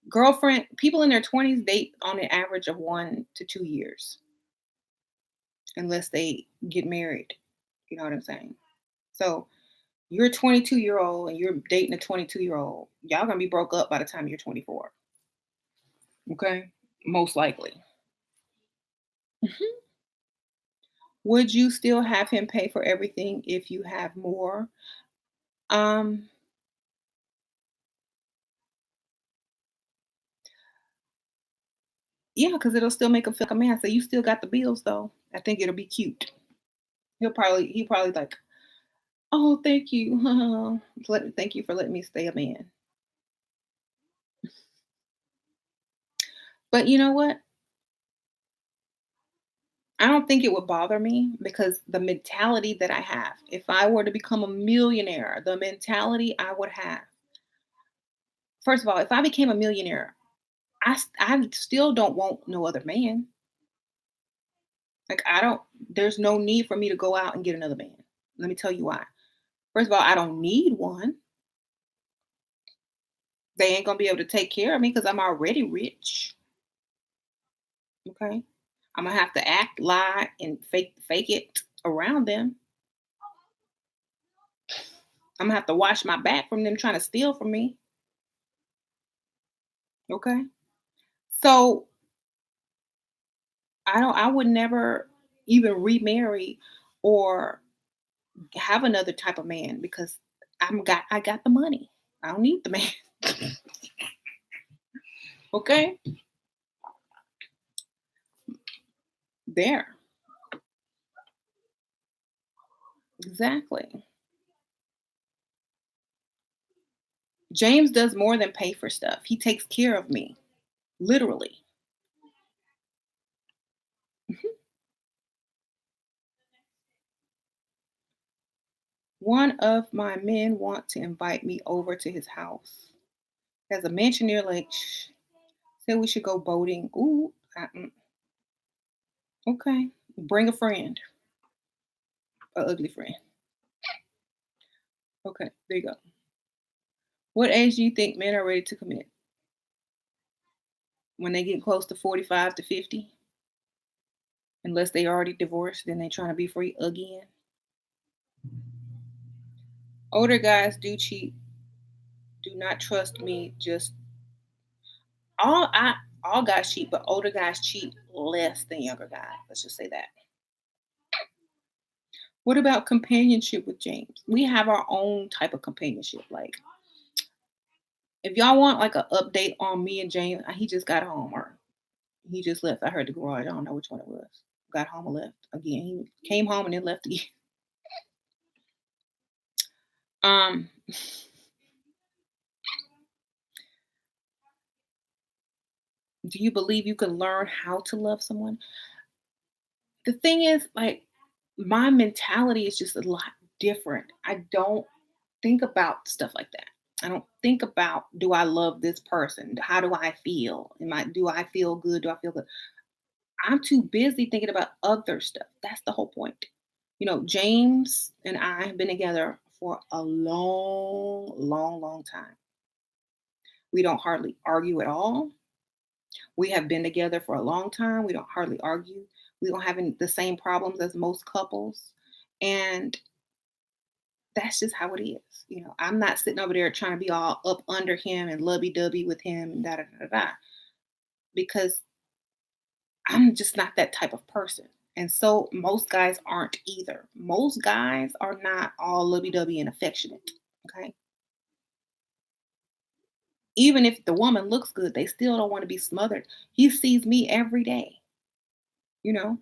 Girlfriend, people in their 20s date on an average of 1 to 2 years, unless they get married. You know what I'm saying? So you're a 22-year old and you're dating a 22-year old. Y'all gonna be broke up by the time you're 24. Okay, most likely. Mhm. Would you still have him pay for everything if you have more? Um, yeah, because it'll still make him feel like a man. So you still got the bills though. I think it'll be cute. He probably like, oh, thank you. Thank you for letting me stay a man. But you know what? I don't think it would bother me because the mentality that I have, if I were to become a millionaire, the mentality I would have. First of all, if I became a millionaire, I still don't want no other man. Like I don't. There's no need for me to go out and get another man. Let me tell you why. First of all, I don't need one. They ain't gonna be able to take care of me because I'm already rich. Okay, I'm gonna have to act, lie, and fake it around them. I'm gonna have to wash my back from them trying to steal from me. Okay, so I would never even remarry or have another type of man because I got the money. I don't need the man. Okay, there, exactly. James does more than pay for stuff. He takes care of me, literally. Mhm. One of my men want to invite me over to his house. There's a mansion near Lake. Said we should go boating. Ooh, okay. Bring a friend, a ugly friend. Okay, there you go. What age do you think men are ready to commit? When they get close to 45 to 50? Unless they already divorced, then they trying to be free again. Older guys do cheat. Do not trust me. Just all I all guys cheat, but older guys cheat less than younger guys. Let's just say that. What about companionship with James? We have our own type of companionship. Like if y'all want like an update on me and James, he just got home or he just left. I heard the garage. I don't know which one it was. Got home and left again. He came home and then left again. Um, do you believe you can learn how to love someone? The thing is, like, my mentality is just a lot different. I don't think about stuff like that. I don't think about do I love this person? How do I feel? Do I feel good? Do I feel good? I'm too busy thinking about other stuff. That's the whole point. James and I have been together for a long, long, long time. We don't hardly argue at all. We have been together for a long time. We don't hardly argue. We don't have the same problems as most couples. And that's just how it is. I'm not sitting over there trying to be all up under him and lovey dovey with him and da da da da because I'm just not that type of person. And so most guys aren't either. Most guys are not all lovey dovey and affectionate. Okay. Even if the woman looks good, they still don't want to be smothered. He sees me every day, you know?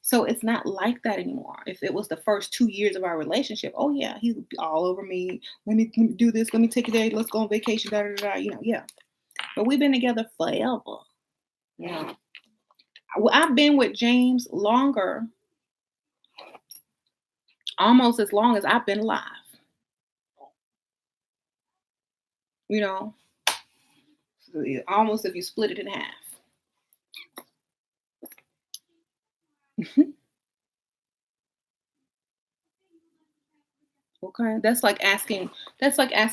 So it's not like that anymore. If it was the first 2 years of our relationship, oh yeah, he'd be all over me. Let me do this. Let me take a day. Let's go on vacation. Da, da, da, da, yeah. But we've been together forever. You know, I've been with James longer, almost as long as I've been alive. You know, almost if you split it in half. Okay, that's like asking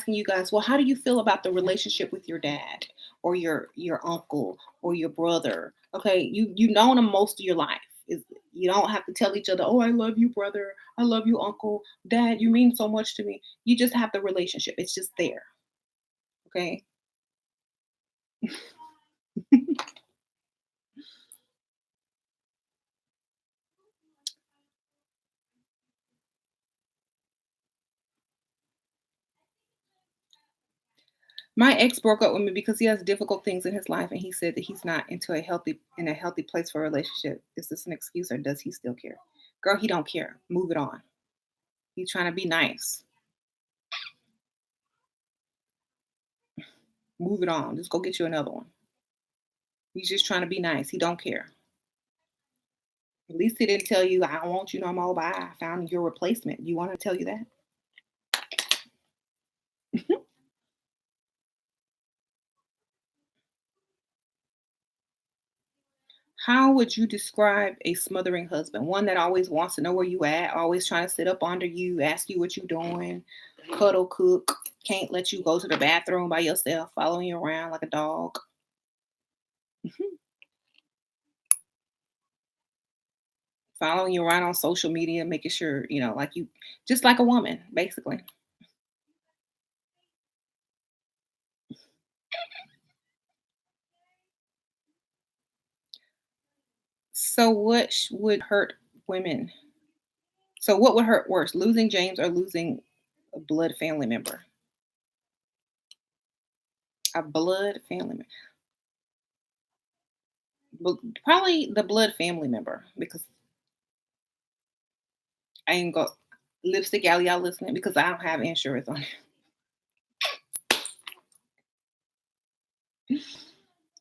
you guys, well, how do you feel about the relationship with your dad or your uncle or your brother? Okay, you known them most of your life. Is You don't have to tell each other, oh, I love you, brother. I love you, uncle, dad. You mean so much to me. You just have the relationship. It's just there. Okay. My ex broke up with me because he has difficult things in his life, and he said that he's not in a healthy place for a relationship. Is this an excuse, or does he still care? Girl, he don't care. Move it on. He's trying to be nice. Move it on. Just go get you another one. He's just trying to be nice. He don't care. At least he didn't tell you, I don't want you no more. Bye. I found your replacement. You want to tell you that? How would you describe a smothering husband? One that always wants to know where you at, always trying to sit up under you, ask you what you doing, cuddle, cook, can't let you go to the bathroom by yourself, following you around like a dog. Following you around on social media, making sure, like you, just like a woman, basically. So, would hurt women? So, what would hurt worse, losing James or losing a blood family member? A blood family member. Probably the blood family member because I ain't got lipstick alley. Y'all listening? Because I don't have insurance on it.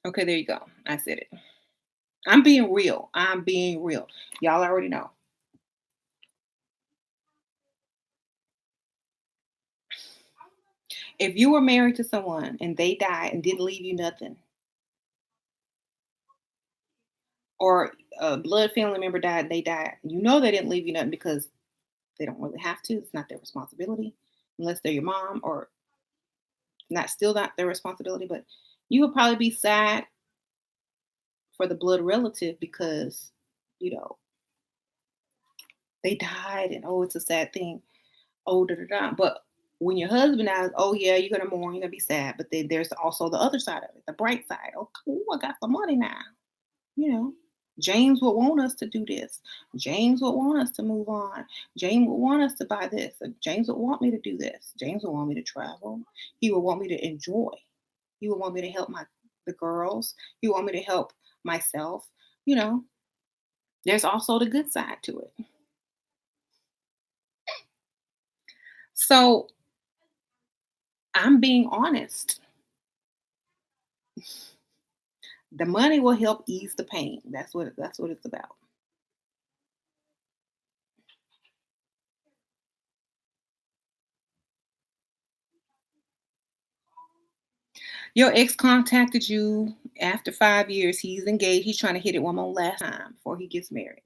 Okay, there you go. I said it. I'm being real. I'm being real. Y'all already know. If you were married to someone and they died and didn't leave you nothing, or a blood family member died, they died, they didn't leave you nothing because they don't really have to. It's not their responsibility unless they're your mom or not their responsibility. But you would probably be sad for the blood relative because you know they died and oh, it's a sad thing. Oh, da da da. But when your husband dies, oh yeah, you're gonna mourn, you're gonna be sad. But then there's also the other side of it, the bright side. Oh, cool, I got some money now. You know, James would want us to do this. James would want us to move on. James would want us to buy this. James would want me to do this. James would want me to travel. He would want me to enjoy. He would want me to help the girls. He would want me to help myself. You know, there's also the good side to it. So I'm being honest. The money will help ease the pain. That's what it's about. Your ex contacted you after 5 years. He's engaged. He's trying to hit it one more last time before he gets married.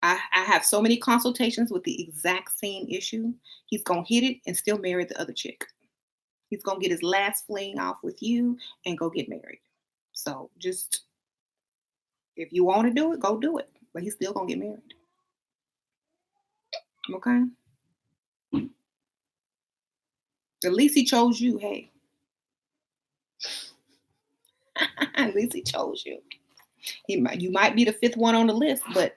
I have so many consultations with the exact same issue. He's gonna hit it and still marry the other chick. He's gonna get his last fling off with you and go get married. So just if you want to do it, go do it. But he's still gonna get married. Okay. At least he chose you. Hey, at least he chose you. You might be the fifth one on the list, but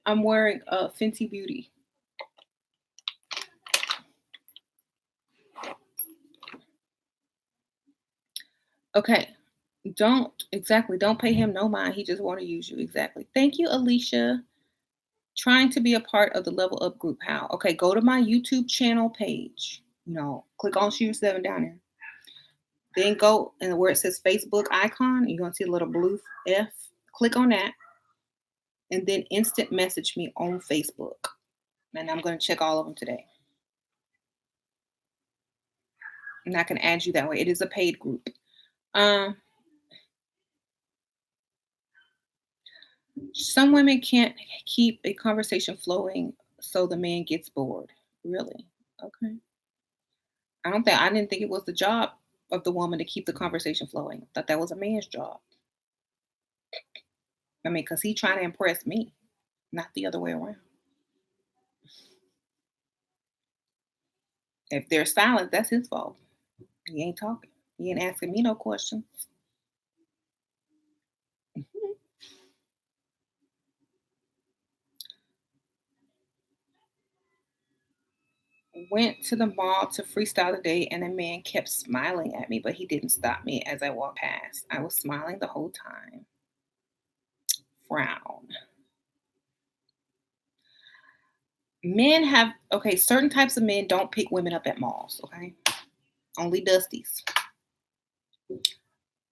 I'm wearing a Fenty Beauty. Okay. Don't pay him no mind. He just want to use you. Exactly. Thank you, Alicia. Trying to be a part of the Level Up group. How? Okay, go to my YouTube channel page. Click on Shooter 7 down there. Then go and where it says Facebook icon, you're gonna see a little blue F. Click on that and then instant message me on Facebook. And I'm gonna check all of them today. And I can add you that way. It is a paid group. Um, some women can't keep a conversation flowing, so the man gets bored. Really? Okay. I didn't think it was the job of the woman to keep the conversation flowing. I thought that was a man's job. I mean, because he trying to impress me, not the other way around. If they're silent, that's his fault. He ain't talking. He ain't asking me no questions. Went to the mall to freestyle today, and a man kept smiling at me, but he didn't stop me as I walked past. I was smiling the whole time. Frown. Men have, okay, certain types of men don't pick women up at malls, okay? Only Dusties.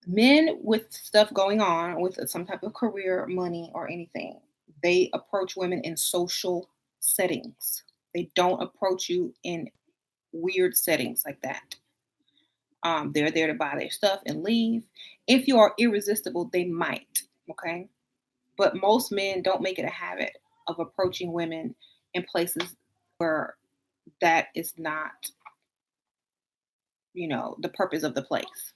Men with stuff going on, with some type of career, money, or anything, they approach women in social settings. They don't approach you in weird settings like that. They're there to buy their stuff and leave. If you are irresistible, they might. Okay. But most men don't make it a habit of approaching women in places where that is not, the purpose of the place.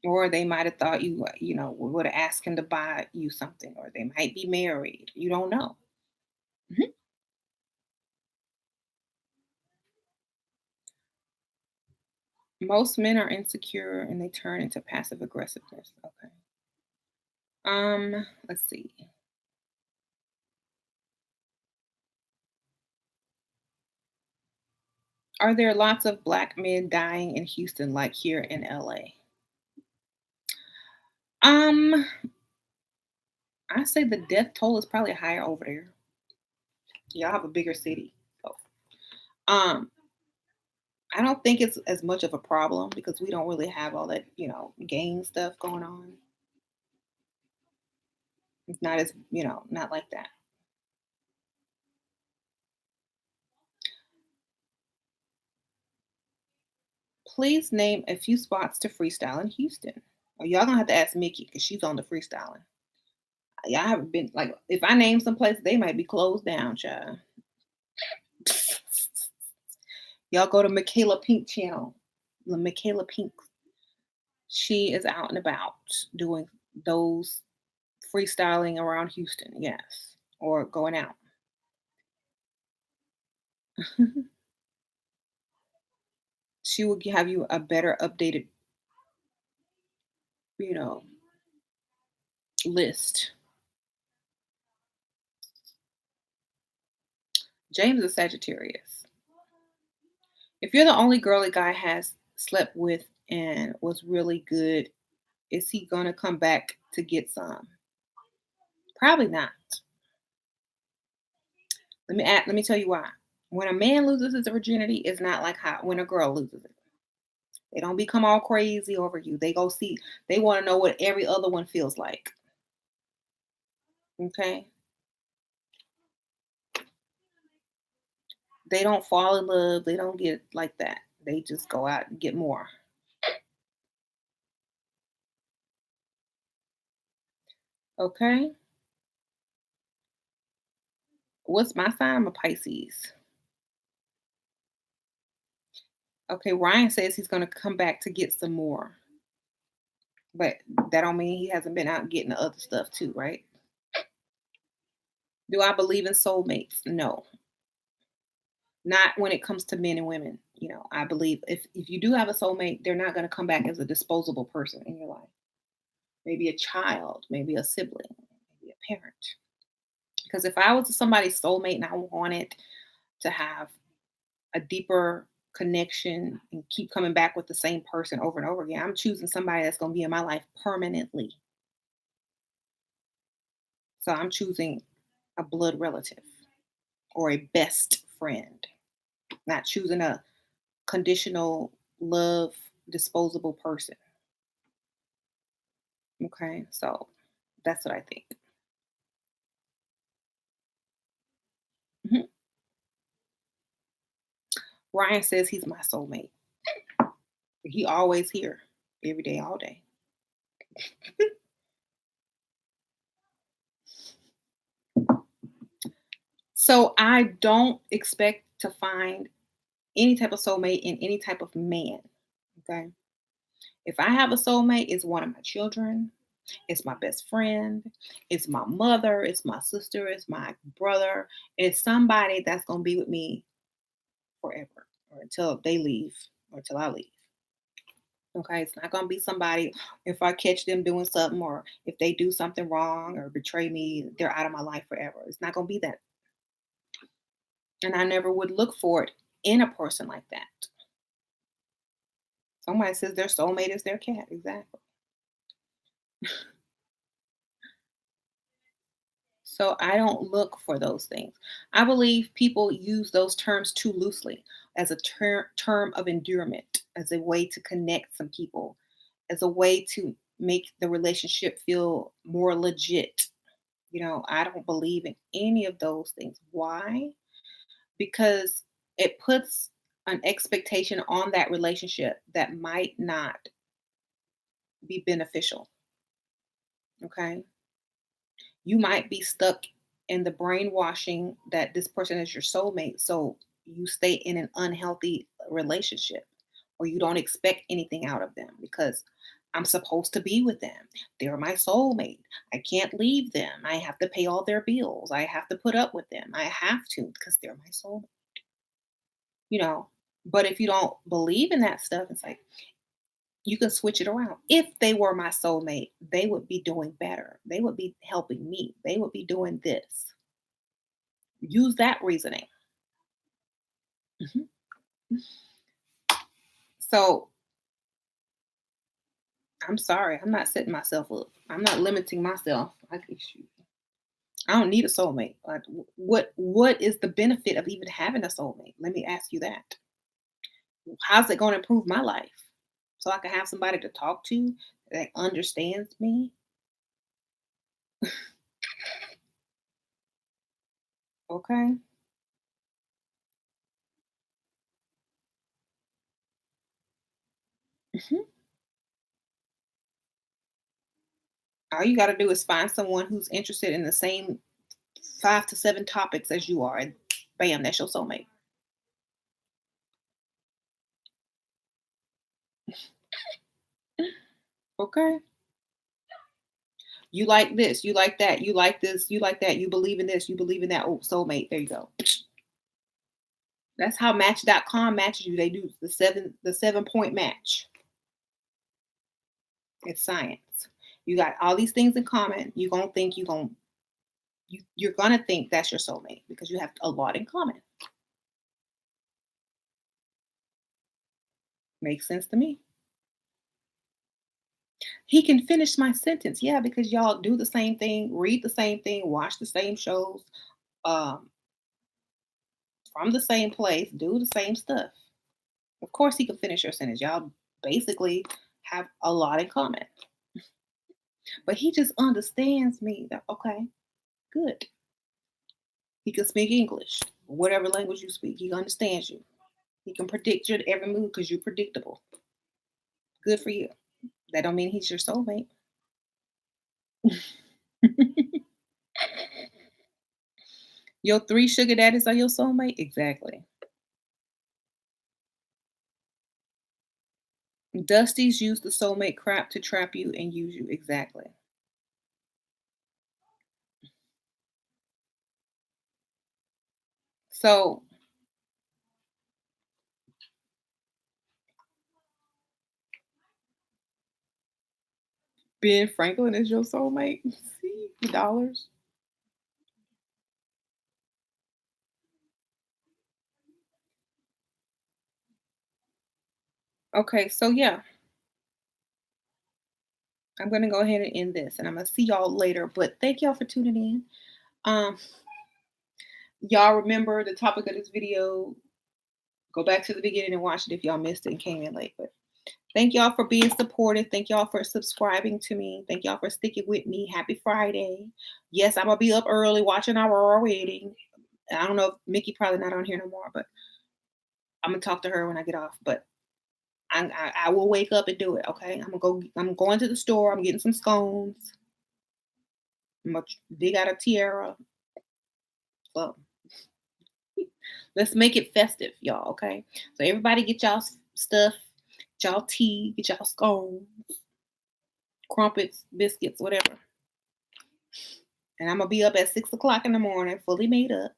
Or they might have thought would have asked him to buy you something, or they might be married. You don't know. Mhm. Most men are insecure and they turn into passive aggressiveness. Okay. Let's see. Are there lots of black men dying in Houston like here in LA? Um, I say the death toll is probably higher over there. Y'all have a bigger city. So, um, I don't think it's as much of a problem because we don't really have all that, gang stuff going on. It's not as, not like that. Please name a few spots to freestyle in Houston. Oh, y'all gonna have to ask Mickey because she's on the freestyling. Y'all haven't been like if I name some places, they might be closed down, child. Y'all go to Michaela Pink channel. Michaela Pink. She is out and about doing those freestyling around Houston, yes, or going out. She will have you a better updated, you know, list. James is Sagittarius. If you're the only girl a guy has slept with and was really good, is he gonna come back to get some? Probably not. Let me tell you why. When a man loses his virginity, it's not like how when a girl loses it. They don't become all crazy over you. They go see. They want to know what every other one feels like. Okay. They don't fall in love. They don't get like that. They just go out and get more. Okay. What's my sign? I'm a Pisces. Okay. Ryan says he's going to come back to get some more, but that don't mean he hasn't been out getting the other stuff too, right? Do I believe in soulmates? No, not when it comes to men and women. I believe if you do have a soulmate, they're not going to come back as a disposable person in your life. Maybe a child, maybe a sibling, maybe a parent. Because if I was somebody's soulmate and I wanted to have a deeper connection and keep coming back with the same person over and over again, I'm choosing somebody that's going to be in my life permanently. So I'm choosing a blood relative or a best friend, not choosing a conditional love disposable person. Okay. So that's what I think. Mhm. Ryan says he's my soulmate. He always here every day, all day. So I don't expect to find any type of soulmate in any type of man. Okay. If I have a soulmate, it's one of my children, it's my best friend, it's my mother, it's my sister, it's my brother. It's somebody that's going to be with me forever or until they leave or until I leave. Okay. It's not going to be somebody, if I catch them doing something or if they do something wrong or betray me, they're out of my life forever. It's not going to be that. And I never would look for it in a person like that. Somebody says their soulmate is their cat. Exactly. So I don't look for those things. I believe people use those terms too loosely as a term of endearment, as a way to connect some people, as a way to make the relationship feel more legit. I don't believe in any of those things. Why? Because it puts an expectation on that relationship that might not be beneficial. Okay. You might be stuck in the brainwashing that this person is your soulmate. So you stay in an unhealthy relationship or you don't expect anything out of them because I'm supposed to be with them. They're my soulmate. I can't leave them. I have to pay all their bills. I have to put up with them. I have to because they're my soulmate, you know. But if you don't believe in that stuff, it's like you can switch it around. If they were my soulmate, they would be doing better. They would be helping me. They would be doing this. Use that reasoning. Mhm. So I'm sorry. I'm not setting myself up. I'm not limiting myself. I don't need a soulmate. Like, what is the benefit of even having a soulmate? Let me ask you that. How's it going to improve my life? So I can have somebody to talk to that understands me. Okay. Mhm. All you got to do is find someone who's interested in the same 5 to 7 topics as you are, and bam, that's your soulmate. Okay. You like this, you like that, you like this, you like that, you believe in this, you believe in that. Oh, soulmate. There you go. That's how Match.com matches you. They do the 7 point match. It's science. You got all these things in common. You're gonna think that's your soulmate because you have a lot in common. Makes sense to me. He can finish my sentence. Yeah, because y'all do the same thing, read the same thing, watch the same shows, um, from the same place, do the same stuff. Of course, he can finish your sentence. Y'all basically have a lot in common. But he just understands me. That okay, good. He can speak English, whatever language you speak. He understands you. He can predict your every move because you're predictable. Good for you. That don't mean he's your soulmate. Your 3 sugar daddies are your soulmate? Exactly. Dusties use the soulmate crap to trap you and use you. Exactly. So Ben Franklin is your soulmate? See the dollars? Okay, so yeah, I'm going to go ahead and end this, and I'm going to see y'all later. But thank y'all for tuning in. Um, y'all remember the topic of this video. Go back to the beginning and watch it if y'all missed it and came in late. But thank y'all for being supportive. Thank y'all for subscribing to me. Thank y'all for sticking with me. Happy Friday. Yes, I'm going to be up early watching our royal wedding. I don't know if Mickey probably not on here no more, but I'm going to talk to her when I get off. But I will wake up and do it, okay? I'm going to the store. I'm getting some scones. I'm going to dig out a tiara. So let's make it festive, y'all, okay? So everybody get y'all stuff, get y'all tea, get y'all scones, crumpets, biscuits, whatever. And I'm going to be up at 6 o'clock in the morning, fully made up.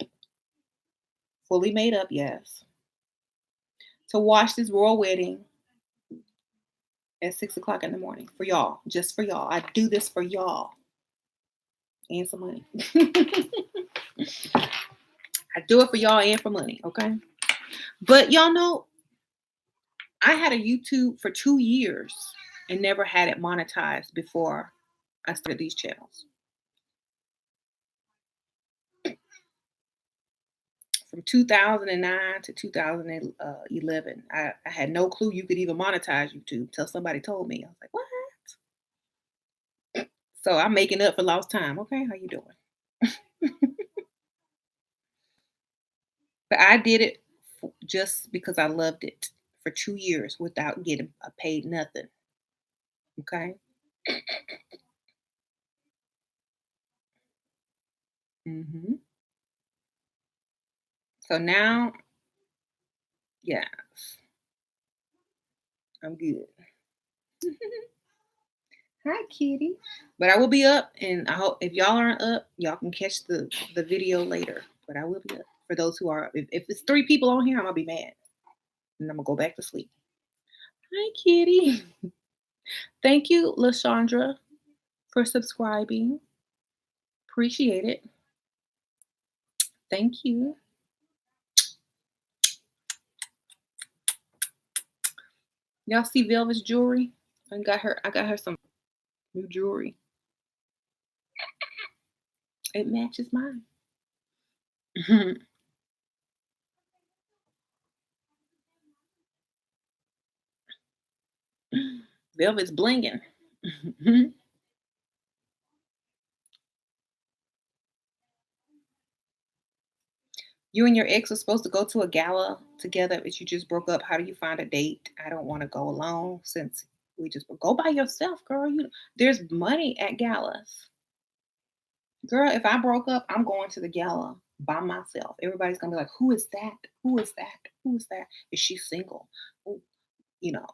Fully made up, yes. To watch this royal wedding at 6 o'clock in the morning for y'all, just for y'all. I do this for y'all and some money. I do it for y'all and for money, okay? But y'all know, I had a YouTube for 2 years and never had it monetized before I started these channels. From 2009 to 2011, I had no clue you could even monetize YouTube till somebody told me. I was like, what? So I'm making up for lost time. Okay, how you doing? But I did it just because I loved it for 2 years without getting paid nothing. Okay. hmm So now, yeah, I'm good. Hi, kitty. But I will be up, and I hope if y'all aren't up, y'all can catch the video later. But I will be up for those who are. If it's 3 people on here, I'm gonna be mad, and I'm gonna go back to sleep. Hi, kitty. Thank you, Lashandra, for subscribing. Appreciate it. Thank you. Y'all see Velvet's jewelry? I got her some new jewelry. It matches mine. Velvet's blinging. You and your ex are supposed to go to a gala together, but you just broke up. How do you find a date? I don't want to go alone since we just go by yourself, girl. There's money at galas. Girl, if I broke up, I'm going to the gala by myself. Everybody's gonna be like, who is that? Who is that? Who is that? Is she single? Ooh, you know,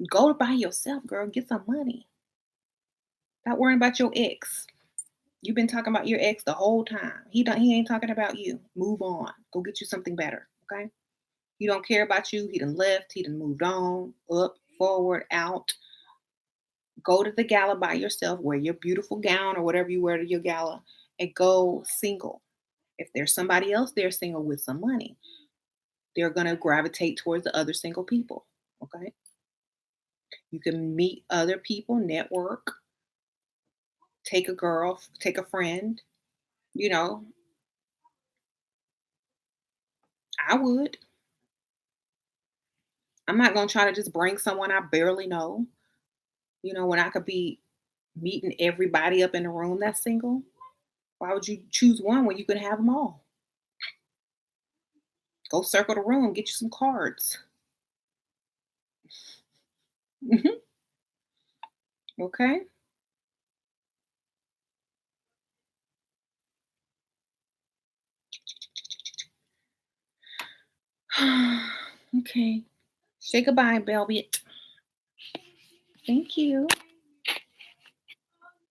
go by yourself, girl. Get some money. Stop worrying about your ex. You've been talking about your ex the whole time. He ain't talking about you. Move on. Go get you something better. Okay? He don't care about you. He done left. He done moved on. Up, forward, out. Go to the gala by yourself. Wear your beautiful gown or whatever you wear to your gala and go single. If there's somebody else there single with some money, they're gonna gravitate towards the other single people. Okay? You can meet other people, network, take a girl, take a friend, you know, I would. I'm not gonna try to just bring someone I barely know, when I could be meeting everybody up in the room that's single. Why would you choose one when you can have them all? Go circle the room, get you some cards. Mhm. Okay. Okay. Say goodbye, Velvet. Thank you.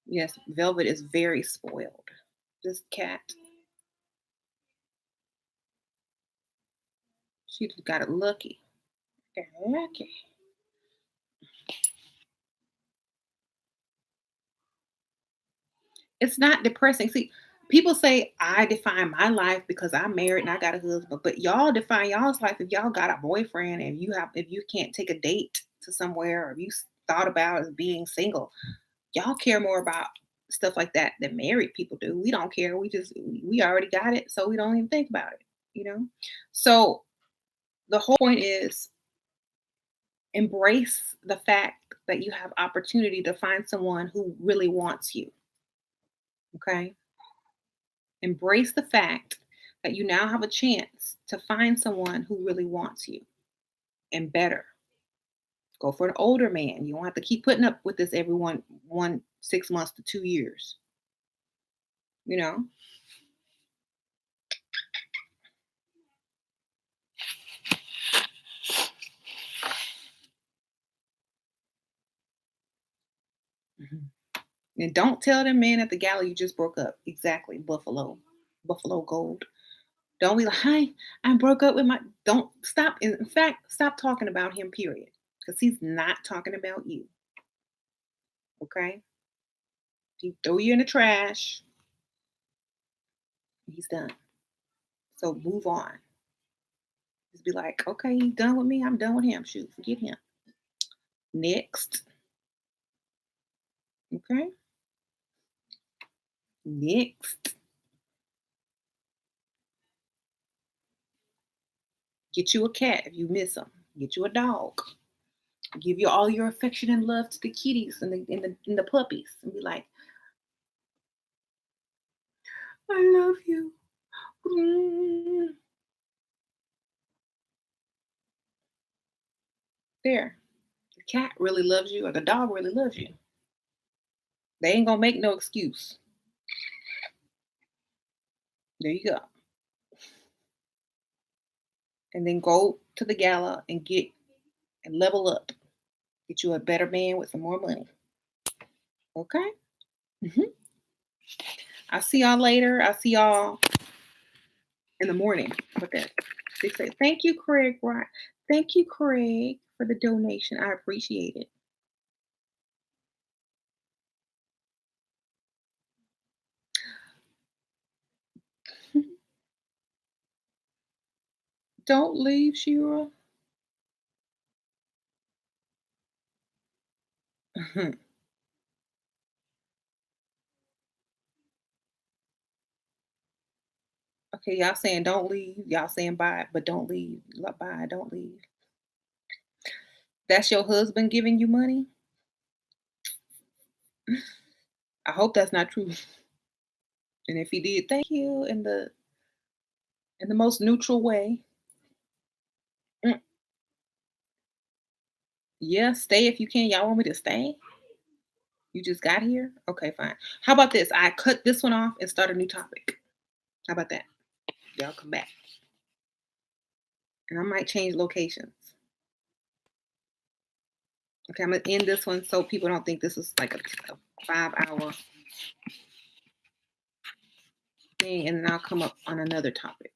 Yes, Velvet is very spoiled. This cat, she just got it lucky. Got it lucky. It's not depressing. See, people say I define my life because I'm married and I got a husband, but y'all define y'all's life if y'all got a boyfriend and if you can't take a date to somewhere or if you thought about as being single. Y'all care more about stuff like that than married people do. We don't care. We already got it, so we don't even think about it, you know? So the whole point is embrace the fact that you have opportunity to find someone who really wants you. Okay? Embrace the fact that you now have a chance to find someone who really wants you and better. Go for an older man. You don't have to keep putting up with this every 6 months to 2 years. You know? Mhm. And don't tell them man at the gala you just broke up. Exactly. Buffalo gold. Don't be like, hi, I broke up with my don't stop. In fact, stop talking about him, period. Because he's not talking about you. Okay? He throw you in the trash. He's done. So move on. Just be like, okay, he's done with me. I'm done with him. Shoot, forget him. Next. Okay. Next. Get you a cat if you miss him. Get you a dog. Give you all your affection and love to the kitties and the puppies, and be like, I love you. Mm. There. The cat really loves you, or the dog really loves you. They ain't gonna make no excuse. There you go. And then go to the gala and get and level up. Get you a better man with some more money. Okay? Hmm. I'll see y'all later. I'll see y'all in the morning. How about that? 6 Thank you, Craig. Right. Thank you, Craig, for the donation. I appreciate it. Don't leave, Shira. Okay, y'all saying don't leave. Y'all saying bye, but don't leave. Bye, don't leave. That's your husband giving you money? I hope that's not true. And if he did, thank you in the most neutral way. Mm, yeah, stay if you can. Y'all want me to stay? You just got here? Okay, fine. How about this? I cut this one off and start a new topic. How about that? Y'all come back. And I might change locations. Okay, I'm gonna end this one so people don't think this is like a 5 hour thing, and then I'll come up on another topic.